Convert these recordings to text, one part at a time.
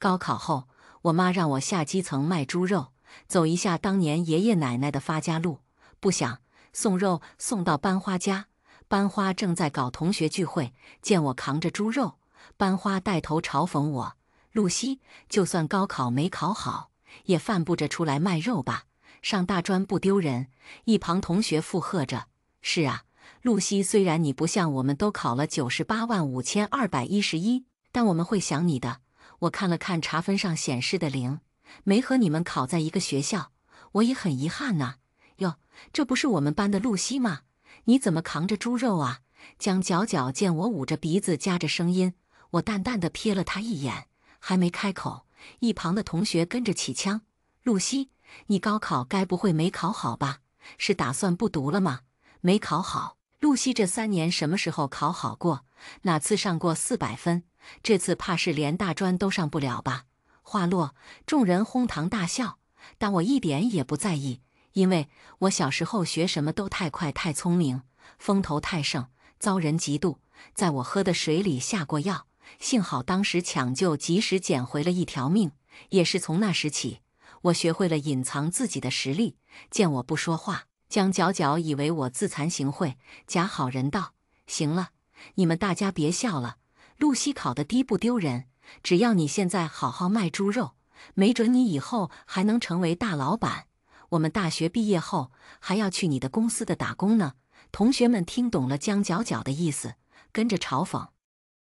高考后，我妈让我下基层卖猪肉，走一下当年爷爷奶奶的发家路。不想送肉送到班花家，班花正在搞同学聚会，见我扛着猪肉，班花带头嘲讽我：露西，就算高考没考好，也犯不着出来卖肉吧？上大专不丢人。一旁同学附和着：是啊，露西，虽然你不像我们都考了985211，但我们会想你的。我看了看查分上显示的0，没和你们考在一个学校，我也很遗憾呐。哟，这不是我们班的露西吗？你怎么扛着猪肉啊？江角角见我捂着鼻子夹着声音，我淡淡的瞥了他一眼，还没开口，一旁的同学跟着起腔：露西，你高考该不会没考好吧？是打算不读了吗？没考好？露西这3年什么时候考好过？哪次上过400分？这次怕是连大专都上不了吧？话落，众人哄堂大笑，但我一点也不在意，因为我小时候学什么都太快太聪明，风头太盛，遭人嫉妒，在我喝的水里下过药，幸好当时抢救及时捡回了一条命。也是从那时起，我学会了隐藏自己的实力。见我不说话，江角角以为我自惭形秽，假好人道：行了，你们大家别笑了，露西考得低不丢人，只要你现在好好卖猪肉，没准你以后还能成为大老板。我们大学毕业后还要去你的公司的打工呢。同学们听懂了江角角的意思，跟着嘲讽：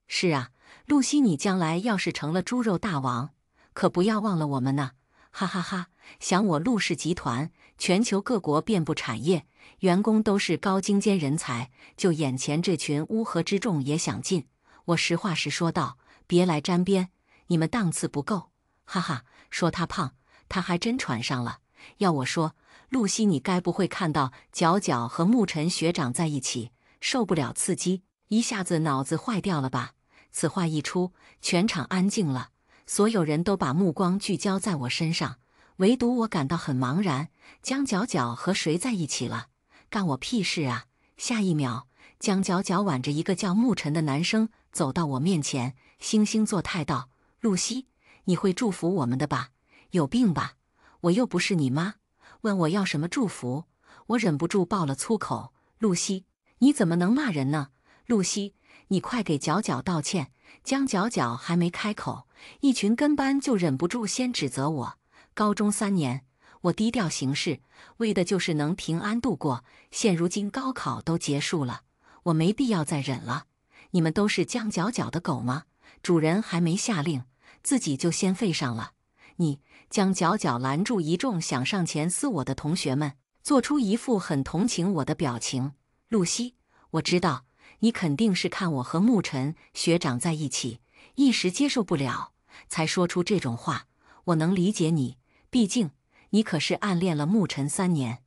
是啊，露西，你将来要是成了猪肉大王，可不要忘了我们呢。哈哈哈！想我陆氏集团，全球各国遍布产业，员工都是高精尖人才，就眼前这群乌合之众也想进。我实话实说道：别来沾边，你们档次不够。哈哈，说他胖，他还真喘上了。要我说，露西，你该不会看到角角和沐尘学长在一起，受不了刺激，一下子脑子坏掉了吧？此话一出，全场安静了。所有人都把目光聚焦在我身上，唯独我感到很茫然。江角角和谁在一起了？干我屁事啊！下一秒，江角角挽着一个叫沐尘的男生走到我面前，惺惺作态道：露西，你会祝福我们的吧？有病吧？我又不是你妈，问我要什么祝福？我忍不住爆了粗口：露西，你怎么能骂人呢？露西，你快给角角道歉！江角角还没开口，一群跟班就忍不住先指责我。高中3年，我低调行事，为的就是能平安度过。现如今高考都结束了，我没必要再忍了。你们都是江角角的狗吗？主人还没下令，自己就先吠上了。你，江角角拦住一众想上前撕我的同学们，做出一副很同情我的表情。露西，我知道你肯定是看我和沐尘学长在一起，一时接受不了，才说出这种话。我能理解你，毕竟你可是暗恋了沐尘3年。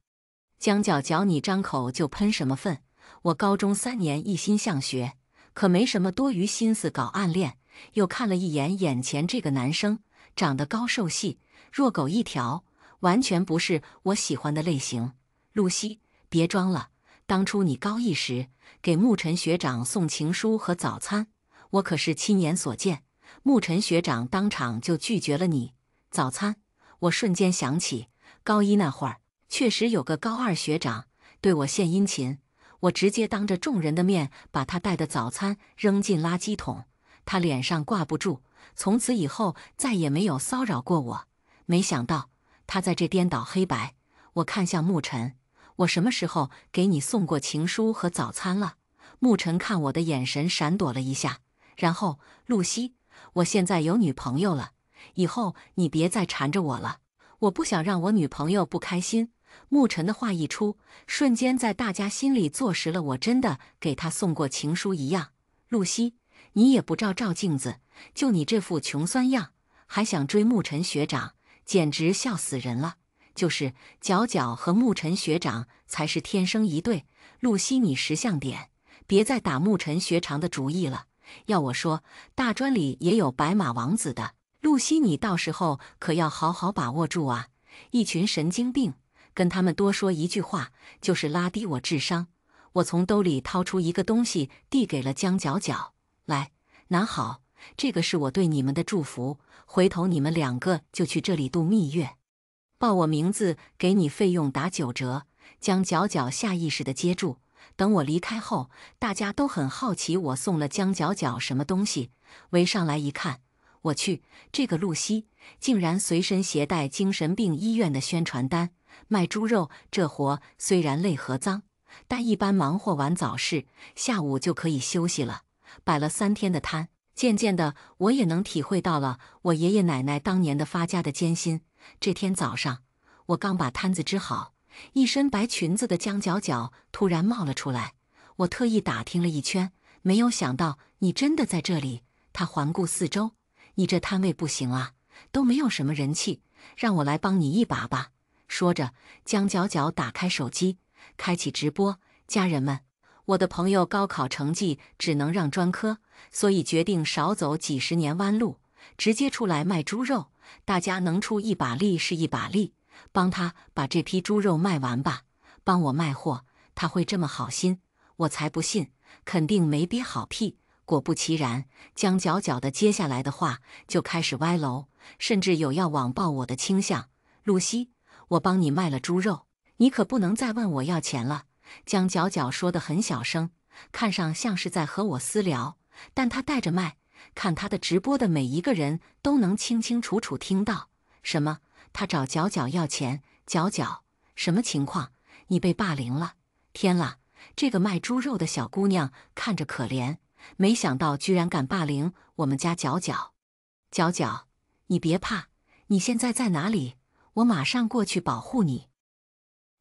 江角角，你张口就喷什么粪？我高中3年一心向学，可没什么多余心思搞暗恋。又看了一眼眼前这个男生，长得高瘦细，弱狗一条，完全不是我喜欢的类型。露西，别装了，当初你高1时给沐尘学长送情书和早餐，我可是亲眼所见。沐尘学长当场就拒绝了你。早餐，我瞬间想起高1那会儿，确实有个高2学长对我献殷勤，我直接当着众人的面把他带的早餐扔进垃圾桶，他脸上挂不住，从此以后再也没有骚扰过我。没想到他在这颠倒黑白。我看向沐尘，我什么时候给你送过情书和早餐了？沐尘看我的眼神闪躲了一下，然后：露西，我现在有女朋友了，以后你别再缠着我了，我不想让我女朋友不开心。沐尘的话一出，瞬间在大家心里坐实了我真的给他送过情书一样。露西，你也不照照镜子，就你这副穷酸样，还想追沐尘学长，简直笑死人了。就是角角和沐尘学长才是天生一对。露西，你识相点，别再打沐尘学长的主意了。要我说，大专里也有白马王子的。露西，你到时候可要好好把握住啊！一群神经病，跟他们多说一句话就是拉低我智商。我从兜里掏出一个东西，递给了江角角，来，拿好，这个是我对你们的祝福，回头你们两个就去这里度蜜月。报我名字，给你费用打9折。江角角下意识地接住。等我离开后，大家都很好奇我送了江角角什么东西，围上来一看，我去，这个露西竟然随身携带精神病医院的宣传单。卖猪肉这活虽然累和脏，但一般忙活完早市，下午就可以休息了。摆了3天的摊，渐渐的我也能体会到了我爷爷奶奶当年的发家的艰辛。这天早上，我刚把摊子支好，一身白裙子的江角角突然冒了出来。我特意打听了一圈，没有想到你真的在这里。他环顾四周，你这摊位不行啊，都没有什么人气，让我来帮你一把吧。说着，江角角打开手机，开启直播。家人们，我的朋友高考成绩只能让专科，所以决定少走几十年弯路，直接出来卖猪肉。大家能出一把力是一把力，帮他把这批猪肉卖完吧。帮我卖货，他会这么好心？我才不信，肯定没憋好屁。果不其然，江角角的接下来的话就开始歪楼，甚至有要网暴我的倾向。露西，我帮你卖了猪肉，你可不能再问我要钱了。江角角说得很小声，看上像是在和我私聊，但他带着麦，看他的直播的每一个人都能清清楚楚听到。什么？他找角角要钱？角角，什么情况？你被霸凌了？天啦！这个卖猪肉的小姑娘看着可怜，没想到居然敢霸凌我们家角角。角角，你别怕，你现在在哪里？我马上过去保护你。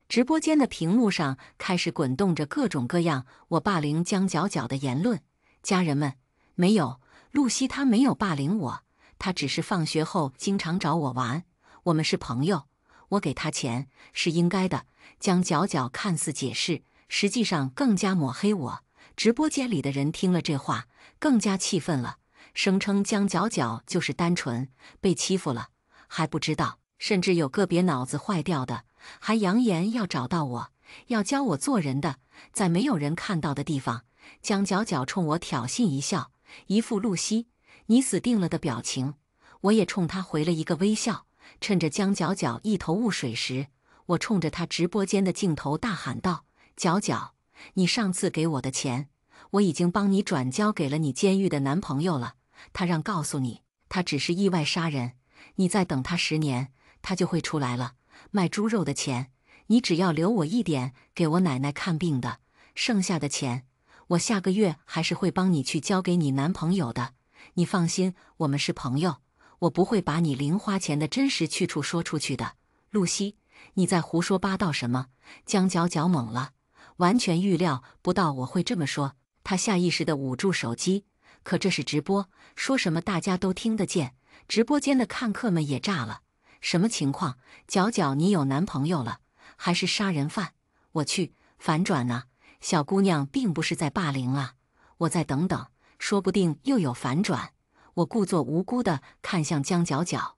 直播间的屏幕上开始滚动着各种各样我霸凌江角角的言论。家人们，没有，露西她没有霸凌我，她只是放学后经常找我玩，我们是朋友，我给她钱是应该的。江角角看似解释，实际上更加抹黑我。直播间里的人听了这话，更加气愤了，声称江角角就是单纯被欺负了，还不知道，甚至有个别脑子坏掉的，还扬言要找到我，要教我做人的。在没有人看到的地方，江角角冲我挑衅一笑，一副露西你死定了的表情。我也冲他回了一个微笑。趁着江角角一头雾水时，我冲着他直播间的镜头大喊道：角角，你上次给我的钱，我已经帮你转交给了你监狱的男朋友了，他让告诉你，他只是意外杀人，你再等他10年，他就会出来了。卖猪肉的钱，你只要留我一点给我奶奶看病的，剩下的钱，我下个月还是会帮你去交给你男朋友的。你放心，我们是朋友，我不会把你零花钱的真实去处说出去的。露西，你在胡说八道什么？江角角懵了，完全预料不到我会这么说，他下意识地捂住手机。可这是直播，说什么大家都听得见，直播间的看客们也炸了。什么情况？角角你有男朋友了，还是杀人犯？我去，反转呢？小姑娘并不是在霸凌啊，我再等等，说不定又有反转。我故作无辜地看向江角角。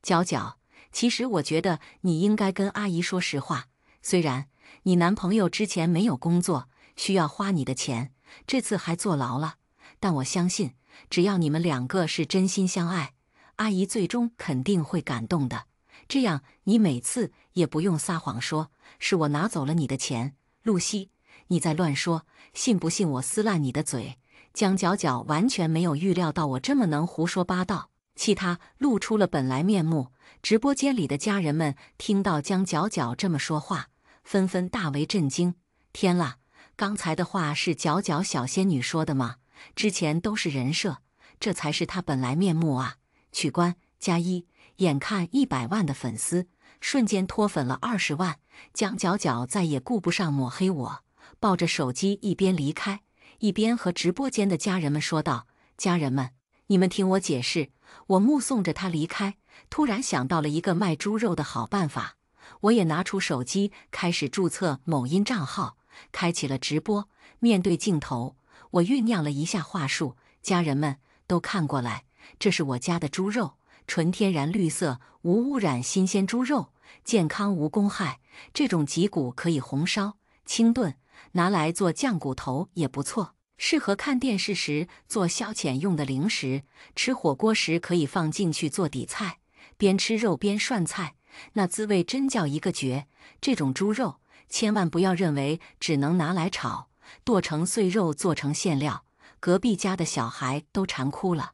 角角，其实我觉得你应该跟阿姨说实话，虽然你男朋友之前没有工作，需要花你的钱，这次还坐牢了，但我相信，只要你们两个是真心相爱，阿姨最终肯定会感动的。这样你每次也不用撒谎说是我拿走了你的钱。露西，你在乱说，信不信我撕烂你的嘴？江角角完全没有预料到我这么能胡说八道，气他露出了本来面目。直播间里的家人们听到江角角这么说话，纷纷大为震惊。天啦，刚才的话是角角小仙女说的吗？之前都是人设，这才是她本来面目啊！取关加1，眼看100万的粉丝瞬间脱粉了20万，江角角再也顾不上抹黑我，抱着手机一边离开，一边和直播间的家人们说道：家人们，你们听我解释。我目送着他离开，突然想到了一个卖猪肉的好办法，我也拿出手机开始注册某音账号，开启了直播。面对镜头，我酝酿了一下话术：家人们都看过来，这是我家的猪肉，纯天然绿色无污染新鲜猪肉，健康无公害，这种脊骨可以红烧清炖，拿来做酱骨头也不错。适合看电视时做消遣用的零食，吃火锅时可以放进去做底菜，边吃肉边涮菜，那滋味真叫一个绝。这种猪肉千万不要认为只能拿来炒，剁成碎肉做成馅料，隔壁家的小孩都馋哭了。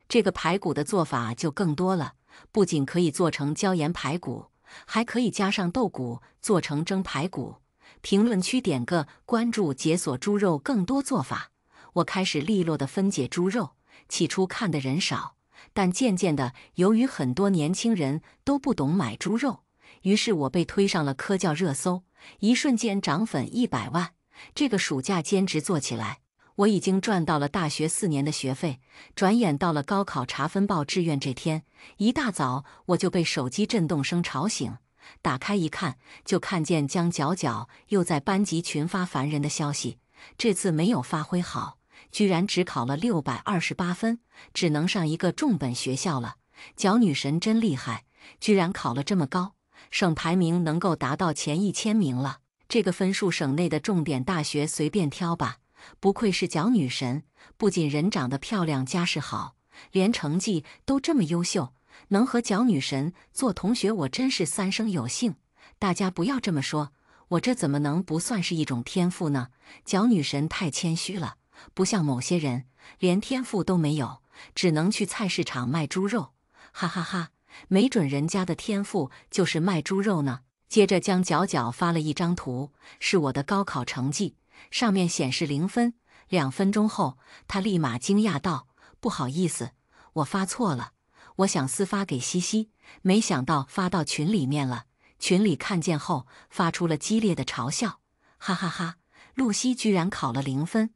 这个排骨的做法就更多了，不仅可以做成椒盐排骨，还可以加上豆骨做成蒸排骨。评论区点个关注，解锁猪肉更多做法。我开始利落地分解猪肉，起初看的人少，但渐渐的，由于很多年轻人都不懂买猪肉，于是我被推上了科教热搜，一瞬间涨粉100万。这个暑假兼职做起来，我已经赚到了大学4年的学费。转眼到了高考查分报志愿这天，一大早我就被手机震动声吵醒。打开一看，就看见江角角又在班级群发烦人的消息。这次没有发挥好，居然只考了628分，只能上一个重本学校了。角女神真厉害，居然考了这么高，省排名能够达到前1000名了。这个分数，省内的重点大学随便挑吧。不愧是角女神，不仅人长得漂亮，家世好，连成绩都这么优秀。能和角女神做同学，我真是三生有幸。大家不要这么说，我这怎么能不算是一种天赋呢？角女神太谦虚了，不像某些人连天赋都没有，只能去菜市场卖猪肉。哈哈哈，没准人家的天赋就是卖猪肉呢。接着江角角发了一张图，是我的高考成绩，上面显示0分。2分钟后，他立马惊讶道：“不好意思，我发错了。我想私发给西西，没想到发到群里面了。”群里看见后，发出了激烈的嘲笑：“哈哈哈，露西居然考了0分，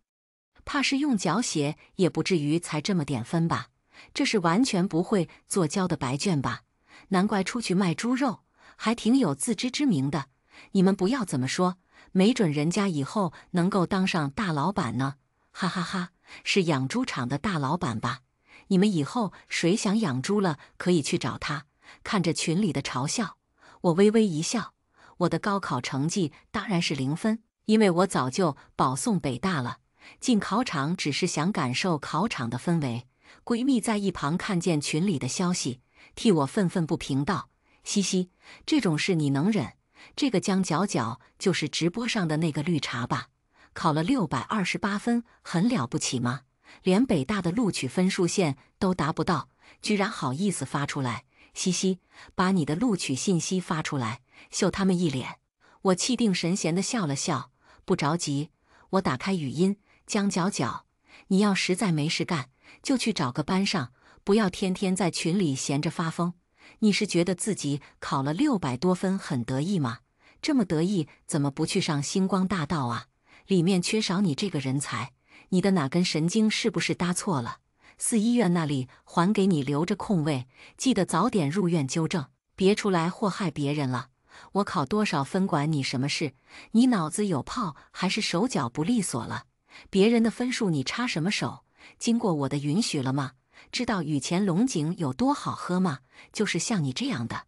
怕是用脚写也不至于才这么点分吧？这是完全不会做交的白卷吧？难怪出去卖猪肉，还挺有自知之明的。你们不要怎么说，没准人家以后能够当上大老板呢！哈哈哈，是养猪场的大老板吧？你们以后谁想养猪了，可以去找他。”看着群里的嘲笑，我微微一笑。我的高考成绩当然是0分，因为我早就保送北大了。进考场只是想感受考场的氛围。闺蜜在一旁看见群里的消息，替我愤愤不平道：“西西，这种事你能忍？这个江角角就是直播上的那个绿茶吧？考了628分，很了不起吗？连北大的录取分数线都达不到，居然好意思发出来！西西，把你的录取信息发出来，秀他们一脸。”我气定神闲地笑了笑，不着急。我打开语音：“江角角，你要实在没事干，就去找个班上，不要天天在群里闲着发疯。你是觉得自己考了600多分很得意吗？这么得意，怎么不去上星光大道啊？里面缺少你这个人才。你的哪根神经是不是搭错了？4医院那里还给你留着空位，记得早点入院纠正，别出来祸害别人了。我考多少分管你什么事？你脑子有泡还是手脚不利索了？别人的分数你插什么手？经过我的允许了吗？知道雨前龙井有多好喝吗？就是像你这样的。”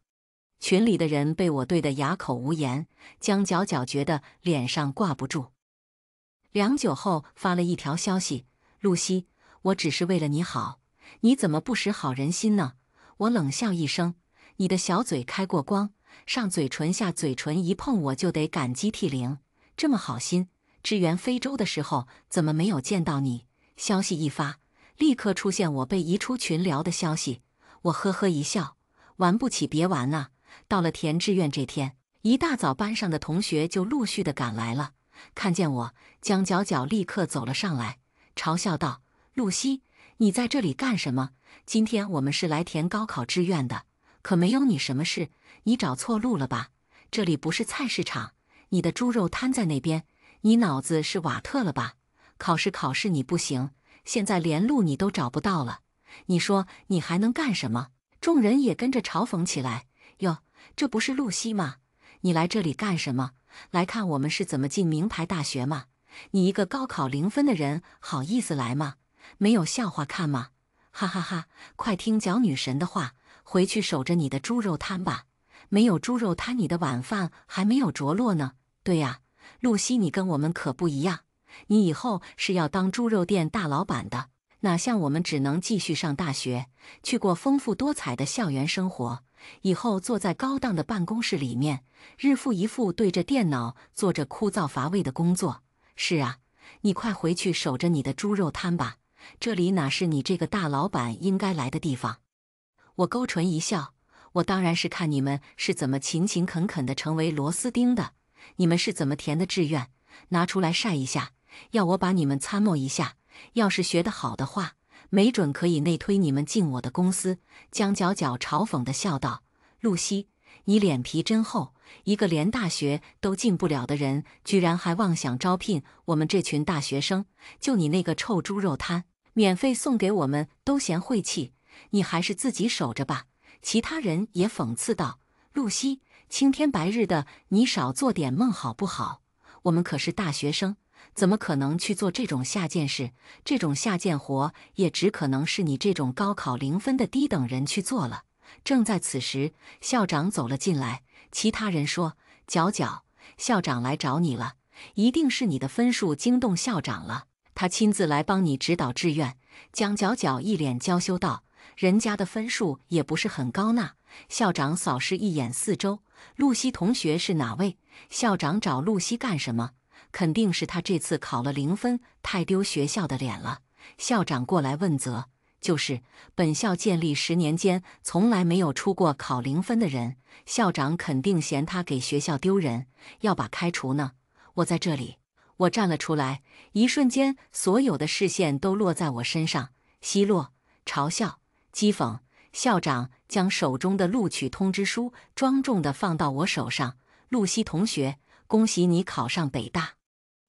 群里的人被我对得哑口无言，江角角觉得脸上挂不住。良久后发了一条消息：“露西，我只是为了你好，你怎么不识好人心呢？”我冷笑一声：“你的小嘴开过光，上嘴唇下嘴唇一碰我就得感激涕零，这么好心，支援非洲的时候怎么没有见到你？”消息一发，立刻出现我被移出群聊的消息。我呵呵一笑：“玩不起别玩啊！”到了填志愿这天，一大早班上的同学就陆续的赶来了。看见我，江角角立刻走了上来，嘲笑道：“露西，你在这里干什么？今天我们是来填高考志愿的，可没有你什么事。你找错路了吧？这里不是菜市场，你的猪肉摊在那边。你脑子是瓦特了吧？考试你不行，现在连路你都找不到了。你说你还能干什么？”众人也跟着嘲讽起来：“哟，这不是露西吗？你来这里干什么？来看我们是怎么进名牌大学吗？你一个高考0分的人，好意思来吗？没有笑话看吗？哈哈哈！快听角女神的话，回去守着你的猪肉摊吧。没有猪肉摊，你的晚饭还没有着落呢。对呀，露西，你跟我们可不一样，你以后是要当猪肉店大老板的，哪像我们只能继续上大学，去过丰富多彩的校园生活，以后坐在高档的办公室里面，日复一日对着电脑做着枯燥乏味的工作。是啊，你快回去守着你的猪肉摊吧，这里哪是你这个大老板应该来的地方。我勾唇一笑，我当然是看你们是怎么勤勤恳恳地成为螺丝钉的，你们是怎么填的志愿，拿出来晒一下，要我把你们参谋一下，要是学得好的话，没准可以内推你们进我的公司。江角角嘲讽地笑道：“露西，你脸皮真厚，一个连大学都进不了的人，居然还妄想招聘我们这群大学生，就你那个臭猪肉摊，免费送给我们都嫌晦气，你还是自己守着吧。”其他人也讽刺道：“露西，青天白日的，你少做点梦好不好？我们可是大学生，怎么可能去做这种下贱事？这种下贱活也只可能是你这种高考0分的低等人去做了。”正在此时，校长走了进来，其他人说：“角角，校长来找你了，一定是你的分数惊动校长了，他亲自来帮你指导志愿。”江角角一脸娇羞道：“人家的分数也不是很高呢。”校长扫视一眼四周，露西同学是哪位？校长找露西干什么？肯定是他这次考了0分，太丢学校的脸了。校长过来问责，就是本校建立10年间，从来没有出过考0分的人，校长肯定嫌他给学校丢人，要把开除呢。我在这里，我站了出来，一瞬间，所有的视线都落在我身上，奚落、嘲笑、讥讽。校长将手中的录取通知书庄重地放到我手上：“露西同学，恭喜你考上北大。”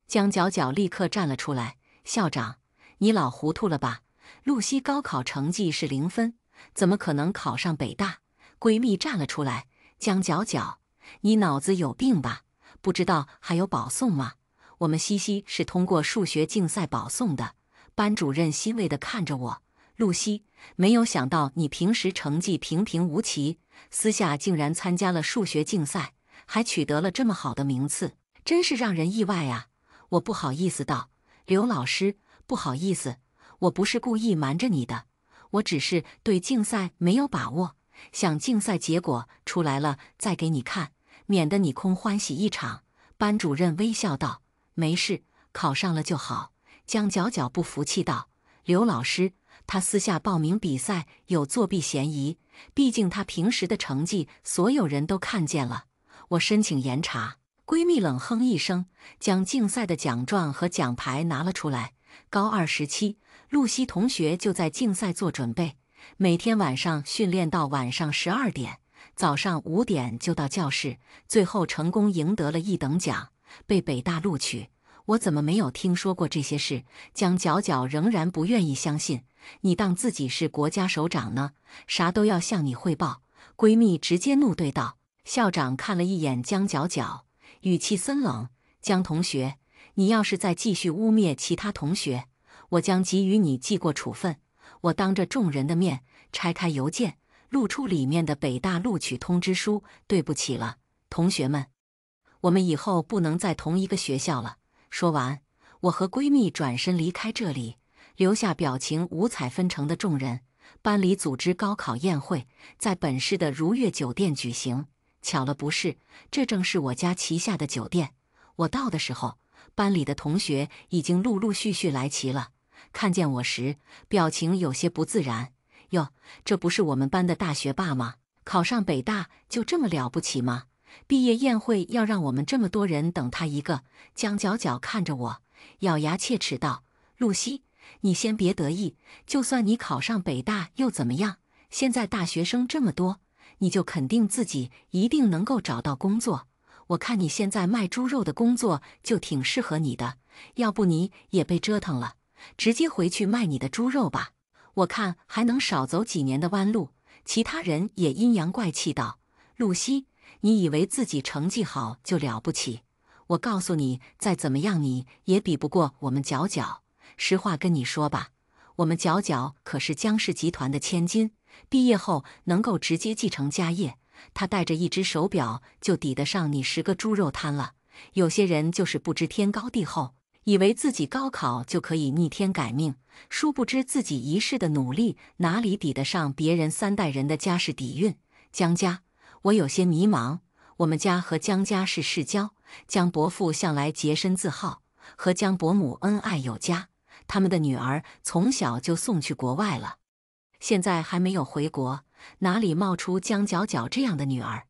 江角角立刻站了出来：“校长，你老糊涂了吧？露西高考成绩是0分，怎么可能考上北大？”闺蜜站了出来：“江角角，你脑子有病吧？不知道还有保送吗？我们西西是通过数学竞赛保送的。”班主任欣慰地看着我：“露西，没有想到你平时成绩平平无奇，私下竟然参加了数学竞赛，还取得了这么好的名次，真是让人意外啊！”我不好意思道：“刘老师，不好意思，我不是故意瞒着你的，我只是对竞赛没有把握，想竞赛结果出来了再给你看，免得你空欢喜一场。”班主任微笑道：“没事，考上了就好。”江角角不服气道：“刘老师，他私下报名比赛有作弊嫌疑，毕竟他平时的成绩所有人都看见了，我申请严查。”闺蜜冷哼一声，将竞赛的奖状和奖牌拿了出来。高2时期，露西同学就在竞赛做准备，每天晚上训练到晚上12点，早上5点就到教室，最后成功赢得了1等奖，被北大录取。我怎么没有听说过这些事？江角角仍然不愿意相信。你当自己是国家首长呢？啥都要向你汇报。闺蜜直接怒对道。校长看了一眼江角角，语气森冷：“江同学，你要是再继续污蔑其他同学，我将给予你记过处分。”我当着众人的面拆开邮件，露出里面的北大录取通知书。对不起了，同学们，我们以后不能在同一个学校了。说完，我和闺蜜转身离开这里，留下表情五彩纷呈的众人。班里组织高考宴会，在本市的如月酒店举行。巧了不是，这正是我家旗下的酒店。我到的时候，班里的同学已经陆陆续续来齐了。看见我时，表情有些不自然。哟，这不是我们班的大学霸吗？考上北大就这么了不起吗？毕业宴会要让我们这么多人等他一个。江角角看着我，咬牙切齿道：“露西，你先别得意，就算你考上北大又怎么样？现在大学生这么多，你就肯定自己一定能够找到工作。我看你现在卖猪肉的工作就挺适合你的，要不你也被折腾了，直接回去卖你的猪肉吧，我看还能少走几年的弯路。”其他人也阴阳怪气道：“露西，你以为自己成绩好就了不起？我告诉你，再怎么样你也比不过我们角角。实话跟你说吧，我们角角可是江氏集团的千金，毕业后能够直接继承家业，他带着一只手表就抵得上你10个猪肉摊了。有些人就是不知天高地厚，以为自己高考就可以逆天改命，殊不知自己一世的努力哪里抵得上别人3代人的家世底蕴。江家，我有些迷茫。我们家和江家是世交，江伯父向来洁身自好，和江伯母恩爱有加，他们的女儿从小就送去国外了，现在还没有回国，哪里冒出江角角这样的女儿？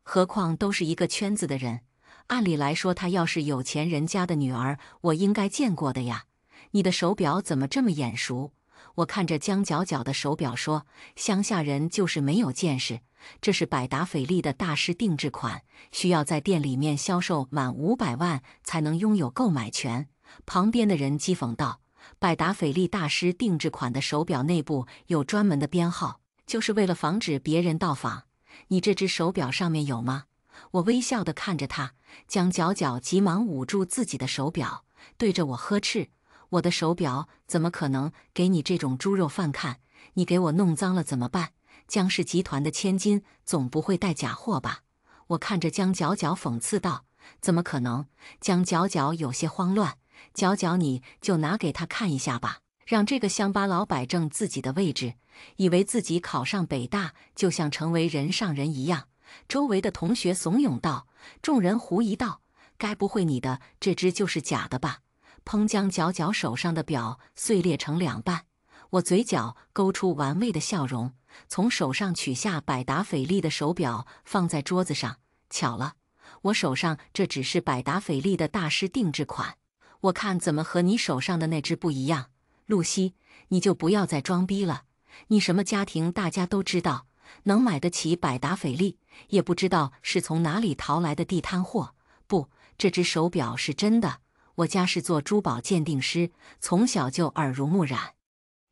何况都是一个圈子的人，按理来说，她要是有钱人家的女儿，我应该见过的呀。你的手表怎么这么眼熟？我看着江角角的手表说，乡下人就是没有见识，这是百达翡丽的大师定制款，需要在店里面销售满500万才能拥有购买权。旁边的人讥讽道，百达翡丽大师定制款的手表内部有专门的编号，就是为了防止别人盗仿。你这只手表上面有吗？我微笑地看着他，江角角急忙捂住自己的手表，对着我呵斥，我的手表怎么可能给你这种猪肉饭看？你给我弄脏了怎么办？江氏集团的千金总不会带假货吧？我看着江角角讽刺道，怎么可能？江角角有些慌乱，角角你就拿给他看一下吧，让这个乡巴佬摆正自己的位置，以为自己考上北大就像成为人上人一样。周围的同学怂恿道，众人狐疑道，该不会你的这只就是假的吧？砰！江角角手上的表碎裂成2半，我嘴角勾出玩味的笑容，从手上取下百达翡丽的手表放在桌子上。巧了，我手上这只是百达翡丽的大师定制款，我看怎么和你手上的那只不一样。露西，你就不要再装逼了，你什么家庭大家都知道，能买得起百达翡丽，也不知道是从哪里淘来的地摊货。不，这只手表是真的，我家是做珠宝鉴定师，从小就耳濡目染，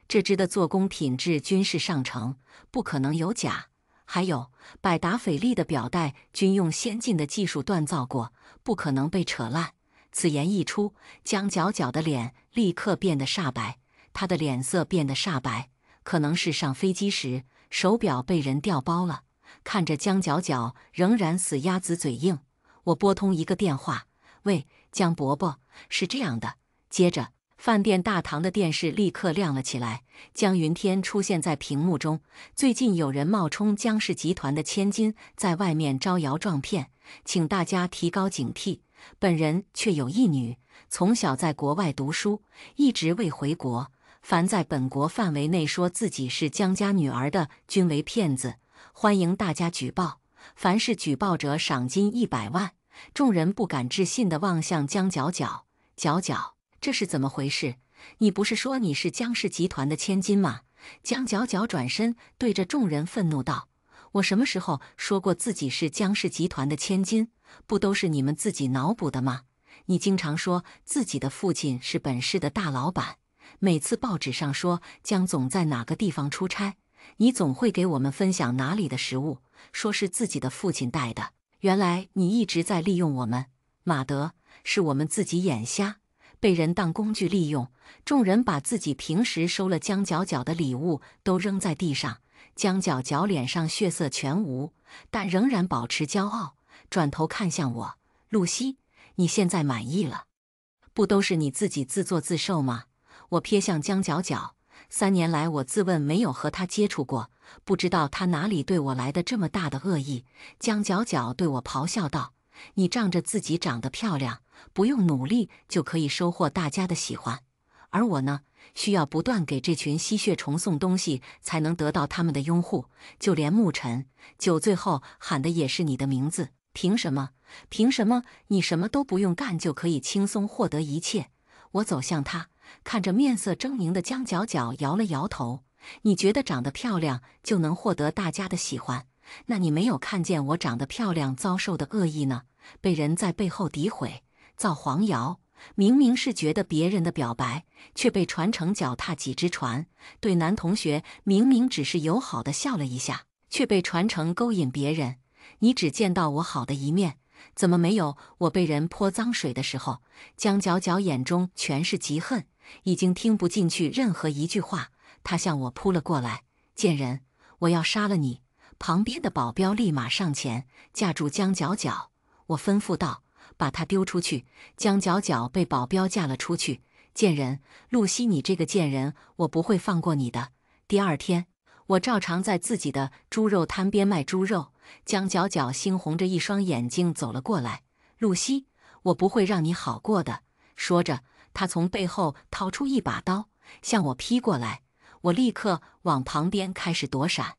这只的做工品质均是上乘，不可能有假。还有，百达翡丽的表带均用先进的技术锻造过，不可能被扯烂。此言一出，江角角的脸立刻变得煞白，她的脸色变得煞白，可能是上飞机时手表被人调包了。看着江角角仍然死鸭子嘴硬，我拨通一个电话，喂，江伯伯，是这样的。接着，饭店大堂的电视立刻亮了起来，江云天出现在屏幕中。最近有人冒充江氏集团的千金，在外面招摇撞骗，请大家提高警惕。本人却有一女，从小在国外读书，一直未回国。凡在本国范围内说自己是江家女儿的，均为骗子，欢迎大家举报。凡是举报者，赏金100万。众人不敢置信地望向江角角，角角，这是怎么回事？你不是说你是江氏集团的千金吗？江角角转身对着众人愤怒道：“我什么时候说过自己是江氏集团的千金？不都是你们自己脑补的吗？你经常说自己的父亲是本市的大老板，每次报纸上说江总在哪个地方出差，你总会给我们分享哪里的食物，说是自己的父亲带的。原来你一直在利用我们，马德，是我们自己眼瞎，被人当工具利用。”众人把自己平时收了江角角的礼物都扔在地上，江角角脸上血色全无，但仍然保持骄傲，转头看向我，露西，你现在满意了？不都是你自己自作自受吗？我瞥向江角角，3年来我自问没有和他接触过，不知道他哪里对我来的这么大的恶意。江角角对我咆哮道：“你仗着自己长得漂亮，不用努力就可以收获大家的喜欢，而我呢，需要不断给这群吸血虫送东西，才能得到他们的拥护。就连沐尘，酒醉后喊的也是你的名字。凭什么？凭什么你什么都不用干就可以轻松获得一切？”我走向他，看着面色狰狞的江角角，摇了摇头。你觉得长得漂亮就能获得大家的喜欢？那你没有看见我长得漂亮遭受的恶意呢？被人在背后诋毁、造黄谣，明明是觉得别人的表白，却被传成脚踏几只船；对男同学明明只是友好的笑了一下，却被传成勾引别人。你只见到我好的一面，怎么没有我被人泼脏水的时候？江角角眼中全是嫉恨，已经听不进去任何一句话。他向我扑了过来，贱人，我要杀了你！旁边的保镖立马上前架住江角角。我吩咐道：“把他丢出去。江角角被保镖架了出去。贱人，露西，你这个贱人，我不会放过你的。第二天，我照常在自己的猪肉摊边卖猪肉。江角角猩红着一双眼睛走了过来。露西，我不会让你好过的。说着，他从背后掏出一把刀，向我劈过来。我立刻往旁边开始躲闪。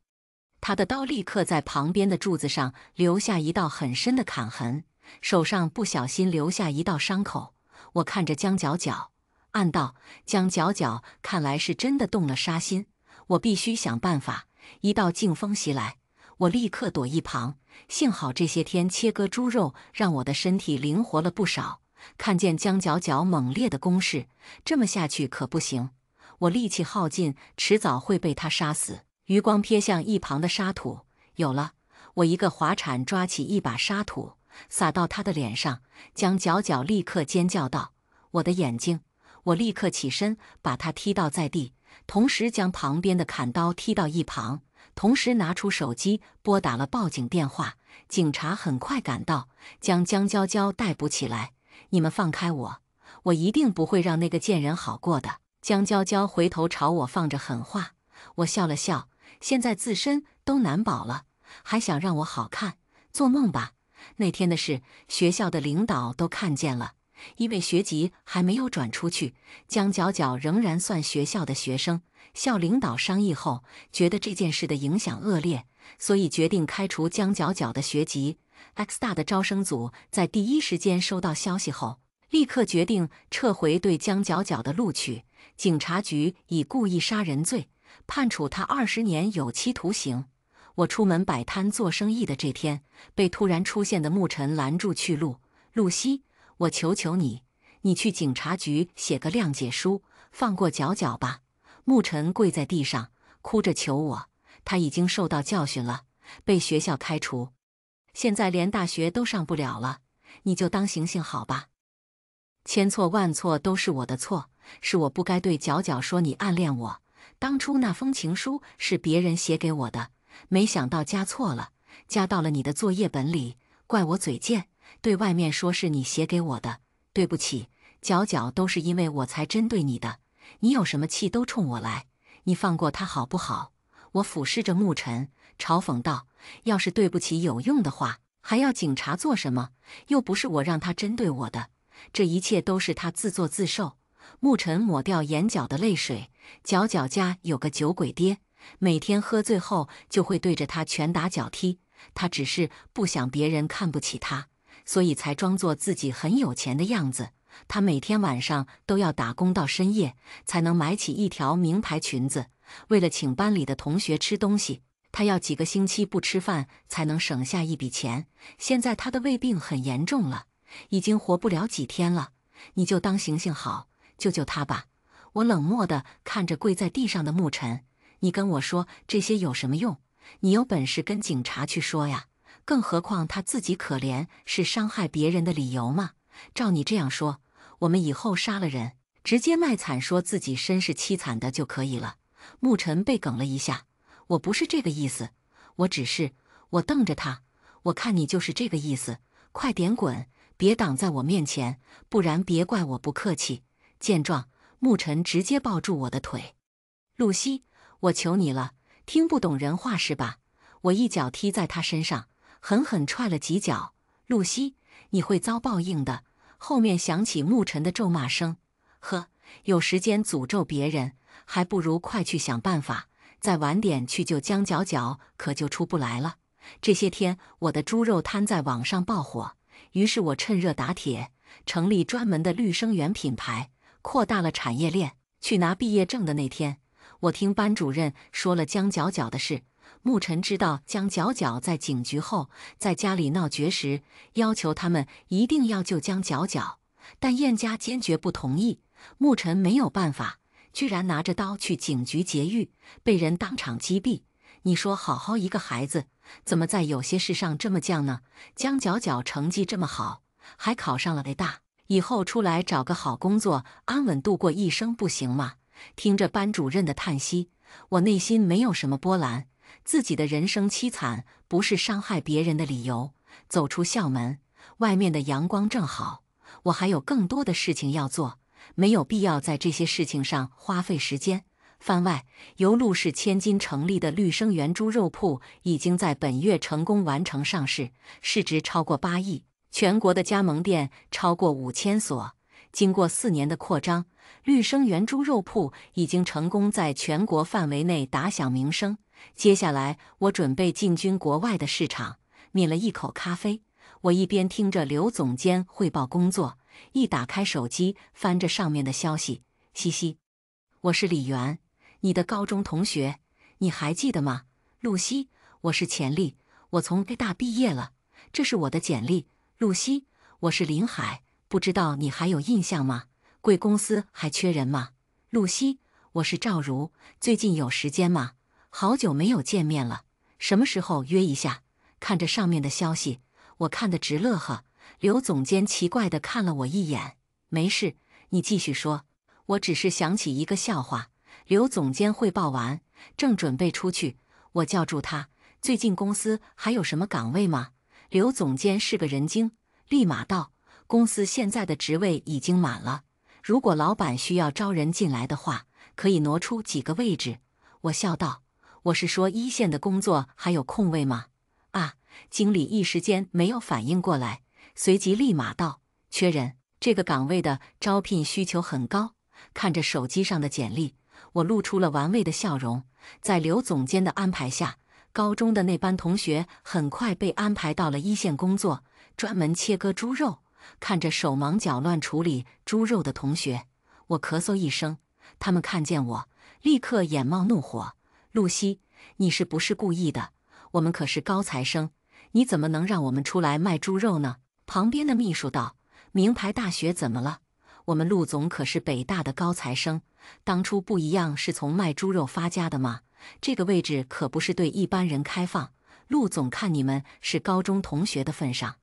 他的刀立刻在旁边的柱子上留下一道很深的砍痕，手上不小心留下一道伤口。我看着江角角，暗道：江角角看来是真的动了杀心。我必须想办法。一道劲风袭来，我立刻躲一旁。幸好这些天切割猪肉让我的身体灵活了不少。看见江角角猛烈的攻势，这么下去可不行。我力气耗尽，迟早会被他杀死。余光瞥向一旁的沙土，有了！我一个滑铲抓起一把沙土，撒到他的脸上。江角角立刻尖叫道：“我的眼睛！”我立刻起身，把他踢倒在地，同时将旁边的砍刀踢到一旁，同时拿出手机拨打了报警电话。警察很快赶到，将江娇娇逮捕起来。你们放开我，我一定不会让那个贱人好过的。江娇娇回头朝我放着狠话。我笑了笑，现在自身都难保了，还想让我好看？做梦吧！那天的事，学校的领导都看见了。因为学籍还没有转出去，江角角仍然算学校的学生。校领导商议后，觉得这件事的影响恶劣，所以决定开除江角角的学籍。X 大的招生组在第一时间收到消息后，立刻决定撤回对江角角的录取。警察局以故意杀人罪判处他20年有期徒刑。我出门摆摊做生意的这天，被突然出现的牧尘拦住去路。露西，我求求你，你去警察局写个谅解书，放过角角吧。牧尘跪在地上，哭着求我。他已经受到教训了，被学校开除，现在连大学都上不了了。你就当行行好吧。千错万错都是我的错，是我不该对角角说你暗恋我。当初那封情书是别人写给我的，没想到加错了，加到了你的作业本里，怪我嘴贱，对外面说是你写给我的。对不起，角角都是因为我才针对你的，你有什么气都冲我来，你放过他好不好？我俯视着牧尘，嘲讽道：要是对不起有用的话，还要警察做什么？又不是我让他针对我的，这一切都是他自作自受。牧尘抹掉眼角的泪水，角角家有个酒鬼爹，每天喝醉后就会对着他拳打脚踢，他只是不想别人看不起他，所以才装作自己很有钱的样子。他每天晚上都要打工到深夜，才能买起一条名牌裙子。为了请班里的同学吃东西，他要几个星期不吃饭才能省下一笔钱。现在他的胃病很严重了，已经活不了几天了。你就当行行好，救救他吧。我冷漠地看着跪在地上的牧尘，你跟我说这些有什么用？你有本事跟警察去说呀。更何况他自己可怜，是伤害别人的理由吗？照你这样说，我们以后杀了人，直接卖惨说自己身世凄惨的就可以了。牧尘被哽了一下，我不是这个意思，我瞪着他，我看你就是这个意思，快点滚，别挡在我面前，不然别怪我不客气。见状，牧尘直接抱住我的腿。露西，我求你了，听不懂人话是吧？我一脚踢在他身上，狠狠踹了几脚。露西，你会遭报应的。后面响起牧尘的咒骂声。呵，有时间诅咒别人，还不如快去想办法，再晚点去救江角角，可就出不来了。这些天我的猪肉摊在网上爆火，于是我趁热打铁，成立专门的绿生源品牌，扩大了产业链。去拿毕业证的那天，我听班主任说了江角角的事。牧尘知道江角角在警局后在家里闹绝食，要求他们一定要救江角角，但燕家坚决不同意。牧尘没有办法，居然拿着刀去警局劫狱，被人当场击毙。你说好好一个孩子，怎么在有些事上这么犟呢？江角角成绩这么好，还考上了北大，以后出来找个好工作，安稳度过一生不行吗？听着班主任的叹息，我内心没有什么波澜。自己的人生凄惨不是伤害别人的理由。走出校门，外面的阳光正好，我还有更多的事情要做，没有必要在这些事情上花费时间。番外，由陆氏千金成立的绿生源猪肉铺已经在本月成功完成上市，市值超过8亿，全国的加盟店超过5000所。经过4年的扩张，绿生源猪肉铺已经成功在全国范围内打响名声。接下来，我准备进军国外的市场。抿了一口咖啡，我一边听着刘总监汇报工作，一打开手机，翻着上面的消息。嘻嘻，我是李媛，你的高中同学，你还记得吗？露西，我是钱丽，我从北大毕业了，这是我的简历。露西，我是林海，不知道你还有印象吗？贵公司还缺人吗？露西，我是赵如，最近有时间吗？好久没有见面了，什么时候约一下？看着上面的消息，我看得直乐呵。刘总监奇怪地看了我一眼，没事，你继续说。我只是想起一个笑话。刘总监汇报完，正准备出去，我叫住他：“最近公司还有什么岗位吗？”刘总监是个人精，立马道：“公司现在的职位已经满了，如果老板需要招人进来的话，可以挪出几个位置。”我笑道：“我是说一线的工作还有空位吗？”啊！经理一时间没有反应过来，随即立马道：“缺人，这个岗位的招聘需求很高。”看着手机上的简历，我露出了玩味的笑容。在刘总监的安排下，高中的那班同学很快被安排到了一线工作，专门切割猪肉。看着手忙脚乱处理猪肉的同学，我咳嗽一声。他们看见我，立刻眼冒怒火：“露西，你是不是故意的？我们可是高材生，你怎么能让我们出来卖猪肉呢？”旁边的秘书道：“名牌大学怎么了？我们陆总可是北大的高材生，当初不一样是从卖猪肉发家的吗？这个位置可不是对一般人开放。陆总看你们是高中同学的份上，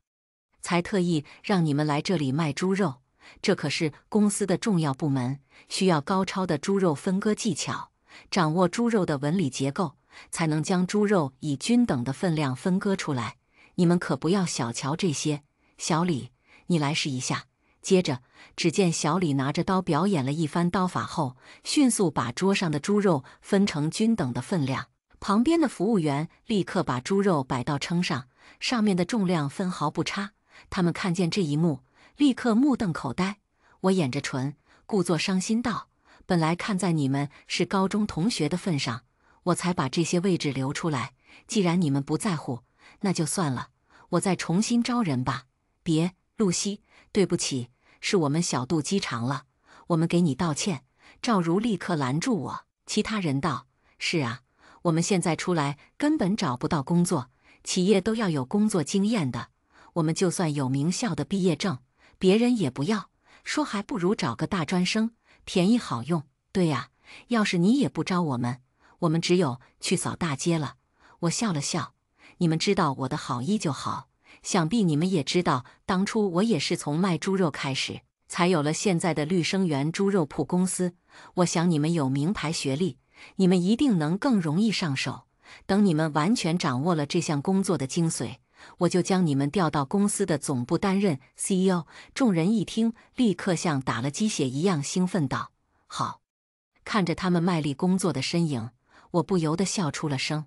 才特意让你们来这里卖猪肉。这可是公司的重要部门，需要高超的猪肉分割技巧，掌握猪肉的纹理结构，才能将猪肉以均等的分量分割出来。你们可不要小瞧这些。小李，你来试一下。”接着，只见小李拿着刀表演了一番刀法后，迅速把桌上的猪肉分成均等的分量。旁边的服务员立刻把猪肉摆到称上，上面的重量分毫不差。他们看见这一幕，立刻目瞪口呆。我掩着唇，故作伤心道：“本来看在你们是高中同学的份上，我才把这些位置留出来。既然你们不在乎，那就算了，我再重新招人吧。”“别，露西，对不起，是我们小肚鸡肠了，我们给你道歉。”赵如立刻拦住我。其他人道：“是啊，我们现在出来根本找不到工作，企业都要有工作经验的。我们就算有名校的毕业证，别人也不要，说还不如找个大专生，便宜好用。对呀，要是你也不招我们，我们只有去扫大街了。”我笑了笑：“你们知道我的好意就好。想必你们也知道，当初我也是从卖猪肉开始，才有了现在的绿生源猪肉铺公司。我想你们有名牌学历，你们一定能更容易上手。等你们完全掌握了这项工作的精髓，我就将你们调到公司的总部担任 CEO。” 众人一听，立刻像打了鸡血一样兴奋道：“好！”看着他们卖力工作的身影，我不由得笑出了声。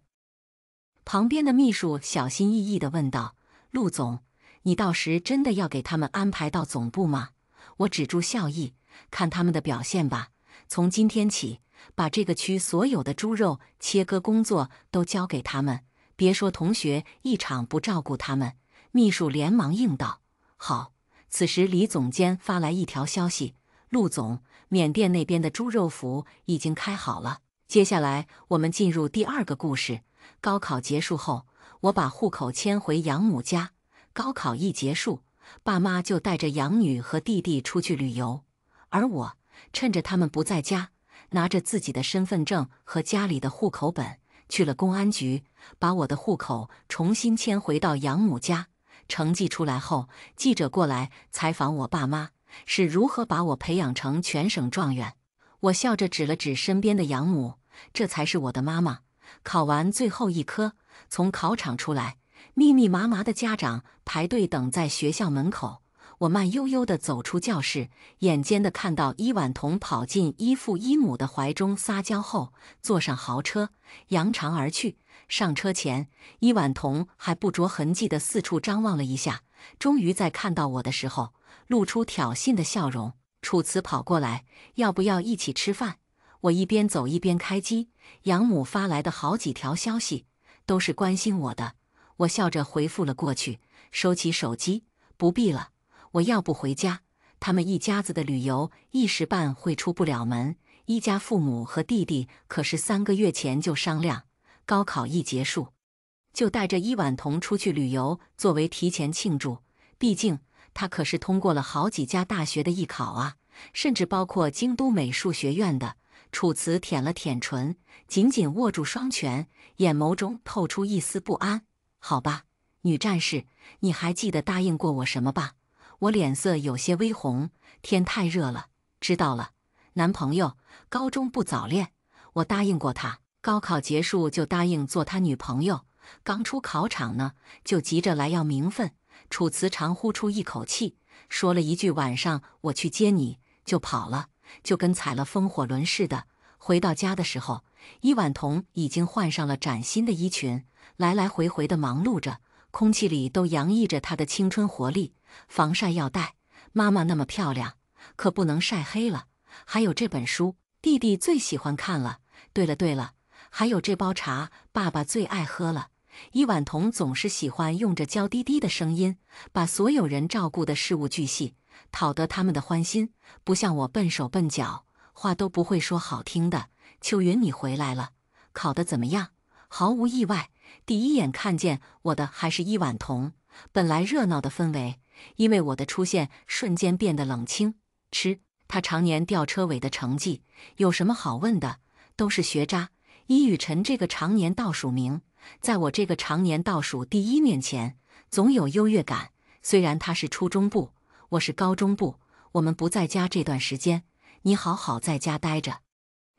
旁边的秘书小心翼翼地问道：“陆总，你到时真的要给他们安排到总部吗？”我止住笑意，看他们的表现吧。从今天起，把这个区所有的猪肉切割工作都交给他们，别说同学一场不照顾他们。秘书连忙应道：“好。”此时李总监发来一条消息：“陆总，缅甸那边的猪肉服已经开好了。”接下来我们进入第2个故事。高考结束后，我把户口迁回养母家。高考一结束，爸妈就带着养女和弟弟出去旅游，而我趁着他们不在家，拿着自己的身份证和家里的户口本，去了公安局，把我的户口重新迁回到养母家。成绩出来后，记者过来采访我爸妈是如何把我培养成全省状元。我笑着指了指身边的养母，这才是我的妈妈。考完最后一科，从考场出来，密密麻麻的家长排队等在学校门口。我慢悠悠地走出教室，眼尖地看到伊婉彤跑进依父依母的怀中撒娇后，坐上豪车，扬长而去。上车前，伊婉彤还不着痕迹地四处张望了一下，终于在看到我的时候，露出挑衅的笑容。楚辞跑过来，要不要一起吃饭？我一边走一边开机，养母发来的好几条消息，都是关心我的。我笑着回复了过去，收起手机，不必了。我要不回家，他们一家子的旅游一时半会出不了门。一家父母和弟弟可是3个月前就商量，高考一结束，就带着伊婉彤出去旅游，作为提前庆祝。毕竟他可是通过了好几家大学的艺考啊，甚至包括京都美术学院的。楚辞舔了舔唇，紧紧握住双拳，眼眸中透出一丝不安。好吧，女战士，你还记得答应过我什么吧？我脸色有些微红，天太热了。知道了，男朋友，高中不早恋，我答应过他，高考结束就答应做他女朋友。刚出考场呢，就急着来要名分。楚辞长呼出一口气，说了一句晚上我去接你，就跑了，就跟踩了风火轮似的。回到家的时候，伊婉彤已经换上了崭新的衣裙，来来回回的忙碌着，空气里都洋溢着她的青春活力。防晒要带，妈妈那么漂亮，可不能晒黑了。还有这本书，弟弟最喜欢看了。对了，还有这包茶，爸爸最爱喝了。伊婉彤总是喜欢用着娇滴滴的声音，把所有人照顾的事无巨细，讨得他们的欢心。不像我笨手笨脚，话都不会说好听的。秋云，你回来了，考得怎么样？毫无意外，第一眼看见我的还是伊婉彤。本来热闹的氛围，因为我的出现瞬间变得冷清。他常年吊车尾的成绩有什么好问的？都是学渣。伊雨辰这个常年倒数名，在我这个常年倒数第一面前，总有优越感。虽然他是初中部，我是高中部，我们不在家这段时间，你好好在家待着，